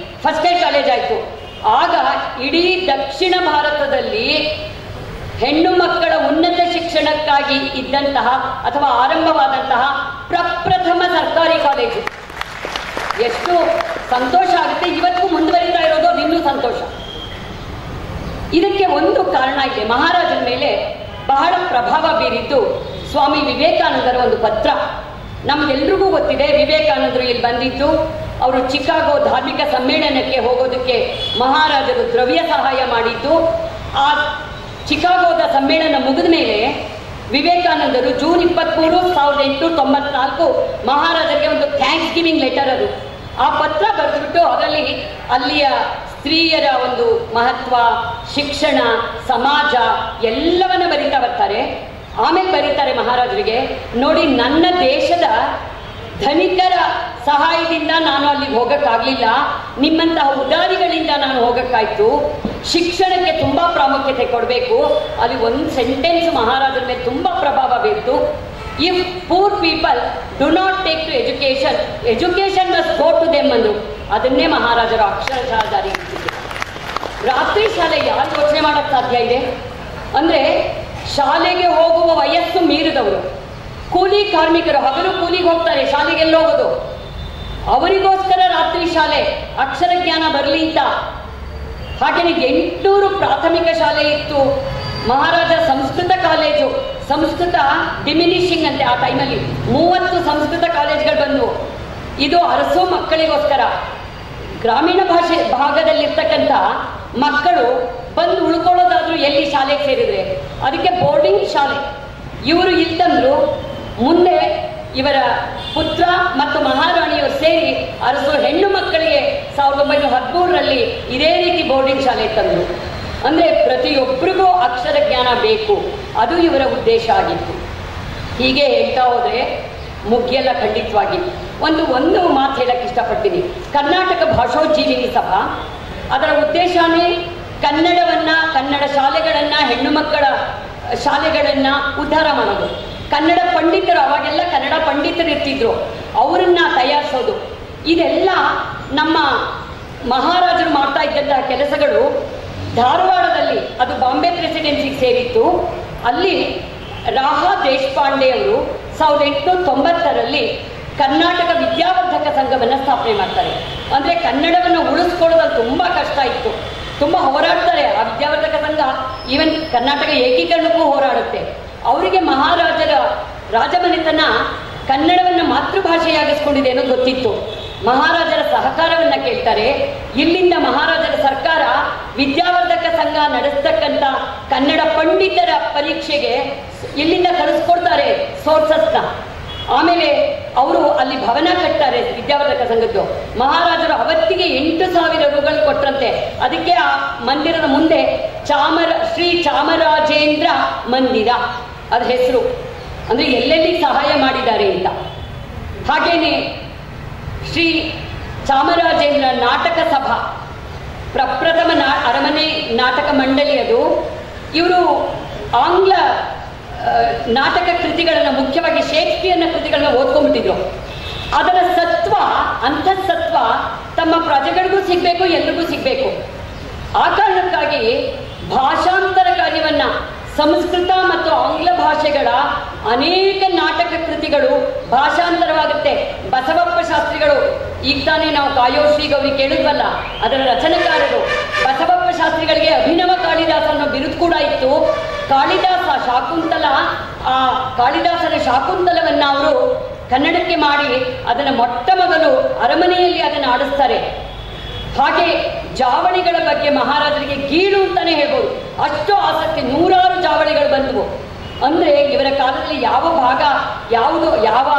ಫಸ್ಟ್ ಗ್ರೇಡ್ ಕಾಲೇಜ್ ಆಯಿತು. ಆಗ ಇಡೀ ದಕ್ಷಿಣ ಭಾರತದಲ್ಲಿ ಹೆಣ್ಣು ಮಕ್ಕಳ ಉನ್ನತ ಶಿಕ್ಷಣಕ್ಕಾಗಿ ಇದ್ದಂತಹ ಅಥವಾ ಆರಂಭವಾದಂತಹ ಪ್ರಪ್ರಥಮ ಸರ್ಕಾರಿ ಕಾಲೇಜು. ಎಷ್ಟು ಸಂತೋಷ ಆಗುತ್ತೆ. ಇವತ್ತು ಮುಂದುವರಿತಾ ಇರೋದು ಅದು ಇನ್ನೂ ಸಂತೋಷ. ಇದಕ್ಕೆ ಒಂದು ಕಾರಣ ಇದೆ. ಮಹಾರಾಜರ ಮೇಲೆ ಬಹಳ ಪ್ರಭಾವ ಬೀರಿದ್ದು ಸ್ವಾಮಿ ವಿವೇಕಾನಂದರ ಒಂದು ಪತ್ರ. ನಮ್ಗೆಲ್ರಿಗೂ ಗೊತ್ತಿದೆ, ವಿವೇಕಾನಂದರು ಇಲ್ಲಿ ಬಂದಿದ್ದು. ಅವರು ಚಿಕಾಗೋ ಧಾರ್ಮಿಕ ಸಮ್ಮೇಳನಕ್ಕೆ ಹೋಗೋದಕ್ಕೆ ಮಹಾರಾಜರು ದ್ರವ್ಯ ಸಹಾಯ ಮಾಡಿದ್ದು. ಆ ಚಿಕಾಗೋದ ಸಮ್ಮೇಳನ ಮುಗಿದ ಮೇಲೆ ವಿವೇಕಾನಂದರು ಜೂನ್ 23, 1894 ಮಹಾರಾಜರಿಗೆ ಒಂದು ಥ್ಯಾಂಕ್ಸ್ ಗಿವಿಂಗ್ ಲೆಟರ್ ಅದು. ಆ ಪತ್ರ ಬರೆದುಬಿಟ್ಟು ಅದರಲ್ಲಿ ಅಲ್ಲಿಯ ಸ್ತ್ರೀಯರ ಒಂದು ಮಹತ್ವ, ಶಿಕ್ಷಣ, ಸಮಾಜ ಎಲ್ಲವನ್ನ ಬರೀತಾ ಬರ್ತಾರೆ. ಆಮೇಲೆ ಬರೀತಾರೆ ಮಹಾರಾಜರಿಗೆ, ನೋಡಿ ನನ್ನ ದೇಶದ ಧನಿಕರ ಸಹಾಯದಿಂದ ನಾನು ಅಲ್ಲಿಗೆ ಹೋಗಕ್ಕಾಗ್ಲಿಲ್ಲ, ನಿಮ್ಮಂತಹ ಉದಾರಿಗಳಿಂದ ನಾನು ಹೋಗಕ್ಕಾಯ್ತು. ಶಿಕ್ಷಣಕ್ಕೆ ತುಂಬಾ ಪ್ರಾಮುಖ್ಯತೆ ಕೊಡಬೇಕು. ಅಲ್ಲಿ ಒಂದು ಸೆಂಟೆನ್ಸ್ ಮಹಾರಾಜರ ಮೇಲೆ ತುಂಬಾ ಪ್ರಭಾವ ಬೀರ್ತು. If poor people do not take to education, education must go to them ಅಂದ್ರು. ಅದನ್ನೇ ಮಹಾರಾಜರು ಅಕ್ಷರಶಃ ಜಾರಿಗೆ ಇಟ್ಟಿದ್ರು. ರಾತ್ರಿ ಶಾಲೆ ಯಾರು ಯೋಚನೆ ಮಾಡಕ್ ಸಾಧ್ಯ ಇದೆ ಅಂದ್ರೆ, ಶಾಲೆಗೆ ಹೋಗುವ ವಯಸ್ಸು ಮೀರಿದವರು, ಕೂಲಿ ಕಾರ್ಮಿಕರು ಹಗಲು ಕೂಲಿಗೆ ಹೋಗ್ತಾರೆ, ಶಾಲೆಗೆಲ್ಲ ಹೋಗೋದು, ಅವರಿಗೋಸ್ಕರ ರಾತ್ರಿ ಶಾಲೆ, ಅಕ್ಷರ ಜ್ಞಾನ ಬರಲಿ ಅಂತ. ಹಾಗೆಯೇ 800 ಪ್ರಾಥಮಿಕ ಶಾಲೆ ಇತ್ತು. ಮಹಾರಾಜ ಸಂಸ್ಕೃತ ಕಾಲೇಜು, ಸಂಸ್ಕೃತ ಡಿಮಿನಿಷಿಂಗ್ ಅಂತೆ ಆ ಟೈಮಲ್ಲಿ 30 ಸಂಸ್ಕೃತ ಕಾಲೇಜ್ಗಳು ಬಂದವು. ಇದು ಅರಸು ಮಕ್ಕಳಿಗೋಸ್ಕರ. ಗ್ರಾಮೀಣ ಭಾಗದಲ್ಲಿರ್ತಕ್ಕಂಥ ಮಕ್ಕಳು ಬಂದು ಉಳ್ಕೊಳ್ಳೋದಾದ್ರೂ ಎಲ್ಲಿ ಶಾಲೆಗೆ ಸೇರಿದ್ರೆ ಅದಕ್ಕೆ ಬೋರ್ಡಿಂಗ್ ಶಾಲೆ. ಇವರು ಇಲ್ತಂದ್ರು ಮುಂದೆ ಇವರ ಪುತ್ರ ಮತ್ತು ಮಹಾರಾಣಿಯವರು ಸೇರಿ ಅರಸು ಹೆಣ್ಣು ಮಕ್ಕಳಿಗೆ 1913ರಲ್ಲಿ ಇದೇ ರೀತಿ ಬೋರ್ಡಿಂಗ್ ಶಾಲೆ ತಂದರು. ಅಂದರೆ ಪ್ರತಿಯೊಬ್ಬರಿಗೂ ಅಕ್ಷರ ಜ್ಞಾನ ಬೇಕು, ಅದು ಇವರ ಉದ್ದೇಶ ಆಗಿತ್ತು. ಹೀಗೆ ಹೇಳ್ತಾ ಹೋದರೆ ಮುಗಿಯಲ್ಲ ಖಂಡಿತವಾಗಿ. ಒಂದು ಮಾತು ಹೇಳಕ್ಕೆ ಇಷ್ಟಪಡ್ತೀನಿ. ಕರ್ನಾಟಕ ಭಾಷೋಜ್ಜೀವಿನಿ ಸಭಾ ಅದರ ಉದ್ದೇಶನೇ ಕನ್ನಡವನ್ನು, ಕನ್ನಡ ಶಾಲೆಗಳನ್ನು, ಹೆಣ್ಣು ಮಕ್ಕಳ ಶಾಲೆಗಳನ್ನು ಉದ್ಧಾರ ಮಾಡೋದು. ಕನ್ನಡ ಪಂಡಿತರು, ಅವಾಗೆಲ್ಲ ಕನ್ನಡ ಪಂಡಿತರು ಇರ್ತಿದ್ರು, ಅವರನ್ನು ತಯಾರಿಸೋದು. ಇದೆಲ್ಲ ನಮ್ಮ ಮಹಾರಾಜರು ಮಾಡ್ತಾ ಇದ್ದಂತಹ ಕೆಲಸಗಳು. ಧಾರವಾಡದಲ್ಲಿ, ಅದು ಬಾಂಬೆ ಪ್ರೆಸಿಡೆನ್ಸಿಗೆ ಸೇರಿತ್ತು, ಅಲ್ಲಿ ರಾಹಾ ದೇಶಪಾಂಡೆ ಅವರು 1890ರಲ್ಲಿ ಕರ್ನಾಟಕ ವಿದ್ಯಾವರ್ಧಕ ಸಂಘವನ್ನು ಸ್ಥಾಪನೆ ಮಾಡ್ತಾರೆ. ಅಂದರೆ ಕನ್ನಡವನ್ನು ಉಳಿಸ್ಕೊಳ್ಳೋದು ತುಂಬ ಕಷ್ಟ ಇತ್ತು, ತುಂಬ ಹೋರಾಡ್ತಾರೆ ಆ ವಿದ್ಯಾವರ್ಧಕ ಸಂಘ. ಈವನ್ ಕರ್ನಾಟಕ ಏಕೀಕರಣಕ್ಕೂ ಹೋರಾಡುತ್ತೆ. ಅವರಿಗೆ ಮಹಾರಾಜರ ರಾಜಮನೆತನ ಕನ್ನಡವನ್ನು ಮಾತೃಭಾಷೆಯಾಗಿಸ್ಕೊಂಡಿದೆ ಅನ್ನೋದು ಗೊತ್ತಿತ್ತು. ಮಹಾರಾಜರ ಸಹಕಾರವನ್ನು ಕೇಳ್ತಾರೆ. ಇಲ್ಲಿಂದ ಮಹಾರಾಜರ ಸರ್ಕಾರ ವಿದ್ಯಾವರ್ಧಕ ಸಂಘ ನಡೆಸ್ತಕ್ಕಂಥ ಕನ್ನಡ ಪಂಡಿತರ ಪರೀಕ್ಷೆಗೆ ಇಲ್ಲಿಂದ ಕಳಿಸ್ಕೊಡ್ತಾರೆ ಸೋರ್ಸಸ್ನ. ಆಮೇಲೆ ಅವರು ಅಲ್ಲಿ ಭವನ ಕಟ್ತಾರೆ ವಿದ್ಯಾವರ್ಧಕ ಸಂಘದ್ದು. ಮಹಾರಾಜರು ಅವತ್ತಿಗೆ 8,000 ರೂಗಳು ಕೊಟ್ಟರಂತೆ. ಅದಕ್ಕೆ ಆ ಮಂದಿರದ ಮುಂದೆ ಶ್ರೀ ಚಾಮರಾಜೇಂದ್ರ ಮಂದಿರ ಅದ ಹೆಸರು. ಅಂದರೆ ಎಲ್ಲೆಲ್ಲಿ ಸಹಾಯ ಮಾಡಿದ್ದಾರೆ ಅಂತ. ಹಾಗೇನೆ ಶ್ರೀ ಚಾಮರಾಜೇಂದ್ರ ನಾಟಕ ಸಭಾ ಪ್ರಪ್ರಥಮ ಅರಮನೆ ನಾಟಕ ಮಂಡಳಿ ಅದು. ಇವರು ಆಂಗ್ಲ ನಾಟಕ ಕೃತಿಗಳನ್ನು, ಮುಖ್ಯವಾಗಿ ಶೇಕ್ಸ್ಪಿಯರ್ನ ಕೃತಿಗಳನ್ನ ಓದ್ಕೊಂಡ್ಬಿಟ್ಟಿದ್ರು. ಅದರ ಸತ್ವ, ಅಂತಃಸತ್ವ ತಮ್ಮ ಪ್ರಜೆಗಳಿಗೂ ಸಿಗಬೇಕು, ಎಲ್ರಿಗೂ ಸಿಗಬೇಕು. ಆ ಕಾರಣಕ್ಕಾಗಿ ಭಾಷಾಂತರ ಕಾರ್ಯವನ್ನು, ಸಂಸ್ಕೃತ ಮತ್ತು ಆಂಗ್ಲ ಭಾಷೆಗಳ ಅನೇಕ ನಾಟಕ ಕೃತಿಗಳು ಭಾಷಾಂತರವಾಗುತ್ತೆ. ಬಸವಪ್ಪ ಶಾಸ್ತ್ರಿಗಳು, ಈಗ ತಾನೇ ನಾವು ಕಾಯೋ ಶ್ರೀ ಗೌರಿ ಕೇಳಿದ್ವಲ್ಲ, ಅದರ ರಚನೆಕಾರರು. ಬಸವಪ್ಪ ಶಾಸ್ತ್ರಿಗಳಿಗೆ ಅಭಿನವ ಕಾಳಿದಾಸ ಅನ್ನೋ ಬಿರುದು ಕೂಡ ಇತ್ತು. ಕಾಳಿದಾಸ ಶಾಕುಂತಲ, ಆ ಕಾಳಿದಾಸನ ಶಾಕುಂತಲವನ್ನು ಅವರು ಕನ್ನಡಕ್ಕೆ ಮಾಡಿ ಅದನ್ನು ಮೊಟ್ಟ ಮೊದಲು ಅರಮನೆಯಲ್ಲಿ ಅದನ್ನು ಆಡಿಸ್ತಾರೆ. ಹಾಗೆ ಜಾವಳಿಗಳ ಬಗ್ಗೆ ಮಹಾರಾಜರಿಗೆ ಗೀಳು ಅಂತಾನೆ ಹೇಳ್ಬೋದು, ಅಷ್ಟು ಆಸಕ್ತಿ. 100 ಜಾವಳಿಗಳು ಬಂದವು. ಅಂದರೆ ಇವರ ಕಾಲದಲ್ಲಿ ಯಾವ ಭಾಗ ಯಾವುದು, ಯಾವ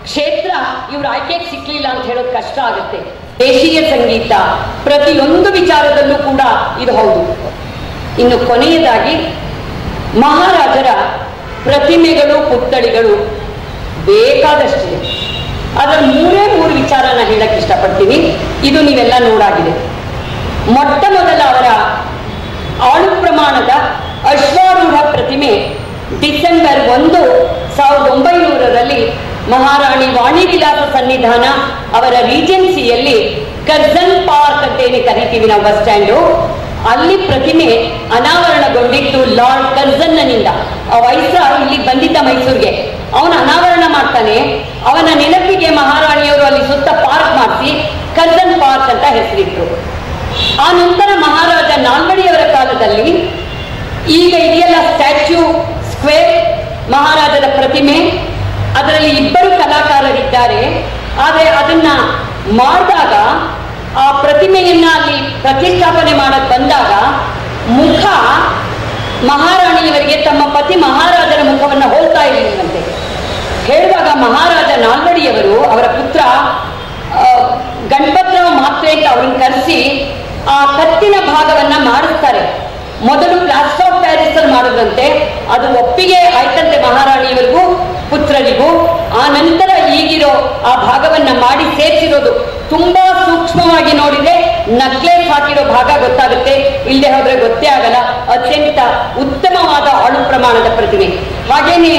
ಕ್ಷೇತ್ರ ಇವ್ರ ಆಯ್ಕೆಗೆ ಸಿಕ್ಕಲಿಲ್ಲ ಅಂತ ಹೇಳೋದು ಕಷ್ಟ ಆಗುತ್ತೆ. ದೇಶೀಯ ಸಂಗೀತ ಪ್ರತಿಯೊಂದು ವಿಚಾರದಲ್ಲೂ ಕೂಡ ಇದು ಹೌದು. ಇನ್ನು ಕೊನೆಯದಾಗಿ ಮಹಾರಾಜರ ಪ್ರತಿಮೆಗಳು, ಪುತ್ಥಳಿಗಳು ಬೇಕಾದಷ್ಟಿದೆ. ಅದರ 3 ವಿಚಾರನ ಹೇಳಕ್ಕೆ ಇಷ್ಟಪಡ್ತೀನಿ. ಇದು ನೀವೆಲ್ಲ ನೋಡಾಗಿದೆ. ಮೊಟ್ಟ ಮೊದಲ ಅವರ ಆಳು ಪ್ರಮಾಣದ ಅಶ್ವಾರೂಢ ಪ್ರತಿಮೆ ಡಿಸೆಂಬರ್ 1, 1900ರಲ್ಲಿ ಮಹಾರಾಣಿ ವಾಣಿವಿಲಾಸ ಸನ್ನಿಧಾನ ಅವರ ರೀಜೆನ್ಸಿಯಲ್ಲಿ ಕರ್ಜನ್ ಪಾರ್ಕ್ ಅಂತ ಏನು ಕರಿತೀವಿ ನಾವು, ಬಸ್ ಸ್ಟ್ಯಾಂಡು, ಅಲ್ಲಿ ಪ್ರತಿಮೆ ಅನಾವರಣಗೊಂಡಿತ್ತು ಲಾರ್ಡ್ ಕರ್ಜನ್ನನಿಂದ. ಆ ವೈಸ್ರಾಯ್ ಇಲ್ಲಿ ಬಂದಿದ್ದ ಮೈಸೂರಿಗೆ, ಅವನ ಅನಾವರಣ ಮಾಡ್ತಾನೆ. ಅವನ ನೆನಪಿಗೆ ಮಹಾರಾಣಿಯವರು ಅಲ್ಲಿ ಸುತ್ತ ಪಾರ್ಕ್ ಮಾಡಿಸಿ ಕರ್ಜನ್ ಪಾರ್ಕ್ ಅಂತ ಹೆಸರಿಟ್ರು. ಆ ನಂತರ ಮಹಾರಾಜ ನಾಲ್ವಡಿಯವರ ಕಾಲದಲ್ಲಿ ಈಗ ಇದೆಯಲ್ಲ ಸ್ಟ್ಯಾಚ್ಯೂ ಸ್ಕ್ವೇರ್, ಮಹಾರಾಜರ ಪ್ರತಿಮೆ, ಅದರಲ್ಲಿ 2 ಕಲಾಕಾರರಿದ್ದಾರೆ. ಆದರೆ ಅದನ್ನ ಮಾಡಿದಾಗ, ಆ ಪ್ರತಿಮೆಯನ್ನ ಅಲ್ಲಿ ಪ್ರತಿಷ್ಠಾಪನೆ ಮಾಡಕ್ ಬಂದಾಗ ಮುಖ ಮಹಾರಾಣಿಯವರಿಗೆ ತಮ್ಮ ಪತಿ ಮಹಾರಾಜರ ಮುಖವನ್ನು ಹೋಗ್ತಾ ಇರಲಿಲ್ಲಂತೆ. ಹೇಳುವಾಗ ಮಹಾರಾಜ ನಾಲ್ವಡಿಯವರು ಅವರ ಪುತ್ರ ಗಣಪತರಾವ್ ಮಾತ್ರೆ ಅಂತ ಅವ್ರನ್ನ ಕರೆಸಿ ಆ ಕತ್ತಿನ ಭಾಗವನ್ನ ಮಾಡಿಸ್ತಾರೆ. ಮೊದಲು ಪ್ಲಾಸ್ಟರ್ ಆಫ್ ಪ್ಯಾರಿಸ್ ಅಲ್ಲಿ ಮಾಡಿದ್ರಂತೆ, ಅದು ಒಪ್ಪಿಗೆ ಆಯ್ತಂತೆ ಮಹಾರಾಣಿಯವರಿಗೂ ಪುತ್ರರಿಗೂ. ಆ ನಂತರ ಈಗಿರೋ ಆ ಭಾಗವನ್ನ ಮಾಡಿ ಸೇರಿಸಿರೋದು. ತುಂಬಾ ಸೂಕ್ಷ್ಮವಾಗಿ ನೋಡಿದ್ರೆ ನಕ್ಲೇಸ್ ಹಾಕಿರೋ ಭಾಗ ಗೊತ್ತಾಗುತ್ತೆ, ಇಲ್ಲದೆ ಹೋದ್ರೆ ಗೊತ್ತೇ ಆಗಲ್ಲ. ಅತ್ಯಂತ ಉತ್ತಮವಾದ ಆಳು ಪ್ರಮಾಣದ ಪ್ರತಿಮೆ. ಹಾಗೇನೆ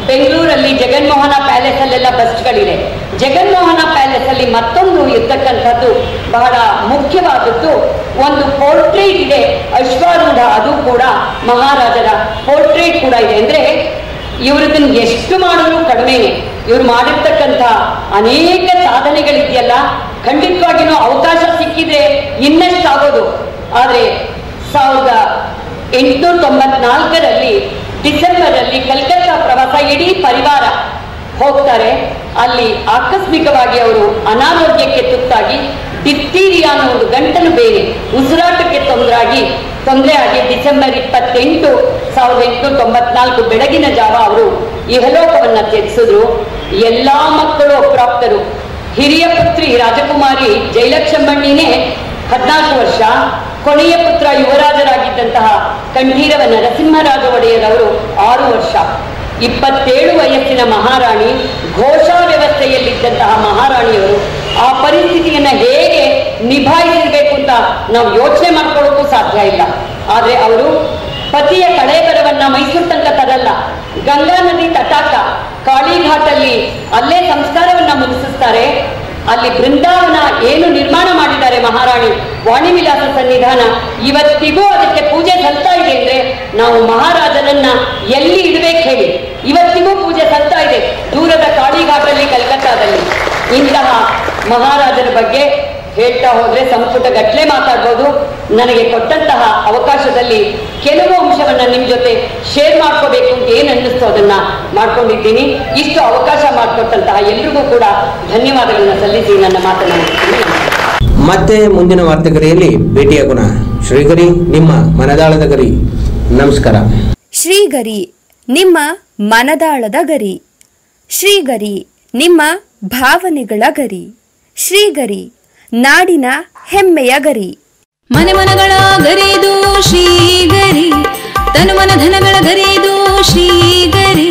ಬೆಂಗಳೂರಲ್ಲಿ ಜಗನ್ಮೋಹನ ಪ್ಯಾಲೇಸ್ ಅಲ್ಲೆಲ್ಲ ಬಸ್ಗಳಿದೆ. ಜಗನ್ಮೋಹನ ಪ್ಯಾಲೇಸ್ ಅಲ್ಲಿ ಮತ್ತೊಂದು ಇರ್ತಕ್ಕಂಥದ್ದು ಬಹಳ ಮುಖ್ಯವಾದದ್ದು, ಒಂದು ಪೋರ್ಟ್ರೇಟ್ ಇದೆ ಅಶ್ವಾರೂಢ, ಅದು ಕೂಡ ಮಹಾರಾಜರ ಪೋರ್ಟ್ರೇಟ್ ಕೂಡ ಇದೆ. ಅಂದ್ರೆ ಇವ್ರದನ್ನ ಎಷ್ಟು ಮಾಡಿದ್ರು ಕಡಿಮೆನೆ. ಇವ್ರು ಮಾಡಿರ್ತಕ್ಕಂಥ ಅನೇಕ ಸಾಧನೆಗಳಿದೆಯಲ್ಲ, ಖಂಡಿತವಾಗಿನೂ ಅವಕಾಶ ಸಿಕ್ಕಿದ್ರೆ ಇನ್ನಷ್ಟು ಆಗೋದು. ಆದರೆ 1894ರಲ್ಲಿ ಡಿಸೆಂಬರ್ ಅಲ್ಲಿ ಕಲ್ಕತ್ತಾ ಪ್ರವಾಸ ಇಡೀ ಪರಿವಾರ ಹೋಗ್ತಾರೆ. ಅಲ್ಲಿ ಆಕಸ್ಮಿಕವಾಗಿ ಅವರು ಅನಾರೋಗ್ಯಕ್ಕೆ ತುತ್ತಾಗಿ ಡಿಫ್ತೀರಿಯಾ ಅನ್ನೋ ಒಂದು ಗಂಟಲು ಬೇರೆ, ಉಸಿರಾಟಕ್ಕೆ ತೊಂದರೆ ಆಗಿ ಡಿಸೆಂಬರ್ 28, 1894 ಬೆಳಗಿನ ಜಾವ ಅವರು ಇಹಲೋಕವನ್ನ ತ್ಯಜಿಸಿದ್ರು. ಎಲ್ಲ ಮಕ್ಕಳು ಅಪ್ರಾಪ್ತರು. ಹಿರಿಯ ಪುತ್ರಿ ರಾಜಕುಮಾರಿ ಜಯಲಕ್ಷ್ಮಣ್ಣಿನೇ 14 ವರ್ಷ, ಕೊನೆಯ ಪುತ್ರ ಯುವರಾಜರಾಗಿದ್ದಂತಹ ಕಂಠೀರವ ನರಸಿಂಹರಾಜ ಒಡೆಯರವರು 6 ವರ್ಷ. 27 ವಯಸ್ಸಿನ ಮಹಾರಾಣಿ, ಘೋಷಾ ವ್ಯವಸ್ಥೆಯಲ್ಲಿದ್ದಂತಹ ಮಹಾರಾಣಿಯವರು ಆ ಪರಿಸ್ಥಿತಿಯನ್ನು ಹೇಗೆ ನಿಭಾಯಿಸಬೇಕು ಅಂತ ನಾವು ಯೋಚನೆ ಮಾಡ್ಕೊಳ್ಳೋಕ್ಕೂ ಸಾಧ್ಯ ಇಲ್ಲ. ಆದರೆ ಅವರು ಪತಿಯ ಕಳೇಬರವನ್ನ ಮೈಸೂರು ತನಕ ತರಲ್ಲ, ಗಂಗಾ ನದಿ ತಟಾಕ ಕಾಳಿಘಾಟಲ್ಲಿ ಅಲ್ಲೇ ಸಂಸ್ಕಾರವನ್ನ ಮುಗಿಸ್ತಾರೆ. ಅಲ್ಲಿ ಬೃಂದಾವನ ಏನು ನಿರ್ಮಾಣ ಮಾಡಿದ್ದಾರೆ ಮಹಾರಾಣಿ ವಾಣಿವಿಲಾಸ ಸನ್ನಿಧಾನ, ಇವತ್ತಿಗೂ ಅದಕ್ಕೆ ಪೂಜೆ ಸಲ್ತಾ ಇದೆ ಅಂದ್ರೆ ನಾವು ಮಹಾರಾಜರನ್ನ ಎಲ್ಲಿ ಇಡಬೇಕು ಹೇಳಿ, ಇವತ್ತಿಗೂ ಪೂಜೆ ಸಲ್ತಾ ಇದೆ ದೂರದ ಕಾಳಿಘಾಟಲ್ಲಿ, ಕಲ್ಕತ್ತಾದಲ್ಲಿ. ಇಂತಹ ಮಹಾರಾಜರ ಬಗ್ಗೆ ಹೇಳ್ತಾ ಹೋದ್ರೆ ಸಂಪುಟ ಗಟ್ಟಲೆ ಮಾತಾಡ್ಬೋದು. ನನಗೆ ಕೊಟ್ಟಂತಹ ಅವಕಾಶದಲ್ಲಿ ಕೆಲವು ಅಂಶವನ್ನ ನಿಮ್ ಜೊತೆ ಶೇರ್ ಮಾಡ್ಕೋಬೇಕು ಅಂತ ಏನ್ ಅನ್ನಿಸ್ತೋ ಅದನ್ನ ಮಾಡ್ಕೊಂಡಿದ್ದೀನಿ. ಇಷ್ಟು ಅವಕಾಶ ಮಾಡಿಕೊಟ್ಟಂತಹ ಎಲ್ರಿಗೂ ಕೂಡ ಧನ್ಯವಾದಗಳನ್ನ ಸಲ್ಲಿಸಿ ನನ್ನ ಮಾತನ್ನ ಮತ್ತೆ ಮುಂದಿನ ವಾರ್ತೆಗರಿಯಲ್ಲಿ ಭೇಟಿಯಾಗೋಣ. ಶ್ರೀಗರಿ, ನಿಮ್ಮ ಮನದಾಳದ ಗರಿ. ನಮಸ್ಕಾರ. ಶ್ರೀಗರಿ, ನಿಮ್ಮ ಮನದಾಳದ ಗರಿ. ಶ್ರೀಗರಿ, ನಿಮ್ಮ ಭಾವನೆಗಳ ಗರಿ. ಶ್ರೀಗರಿ, ನಾಡಿನ ಹೆಮ್ಮೆಯ ಗರಿ. ಮನೆ ಮನಗಳ ಗರಿದು ಶ್ರೀಗರಿ, ತನುಮನ ಧನಗಳ ಗರಿದು ಶ್ರೀಗರಿ,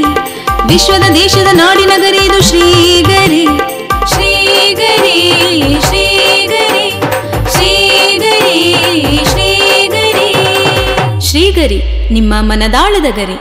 ವಿಶ್ವದ ದೇಶದ ನಾಡಿನ ಗರಿದು ಶ್ರೀಗರಿ. ಶ್ರೀಗರಿ ಶ್ರೀಗರಿ ಶ್ರೀಗರಿ ಶ್ರೀಗರಿ ಶ್ರೀಗರಿ, ನಿಮ್ಮ ಮನದಾಳದ ಗರಿ.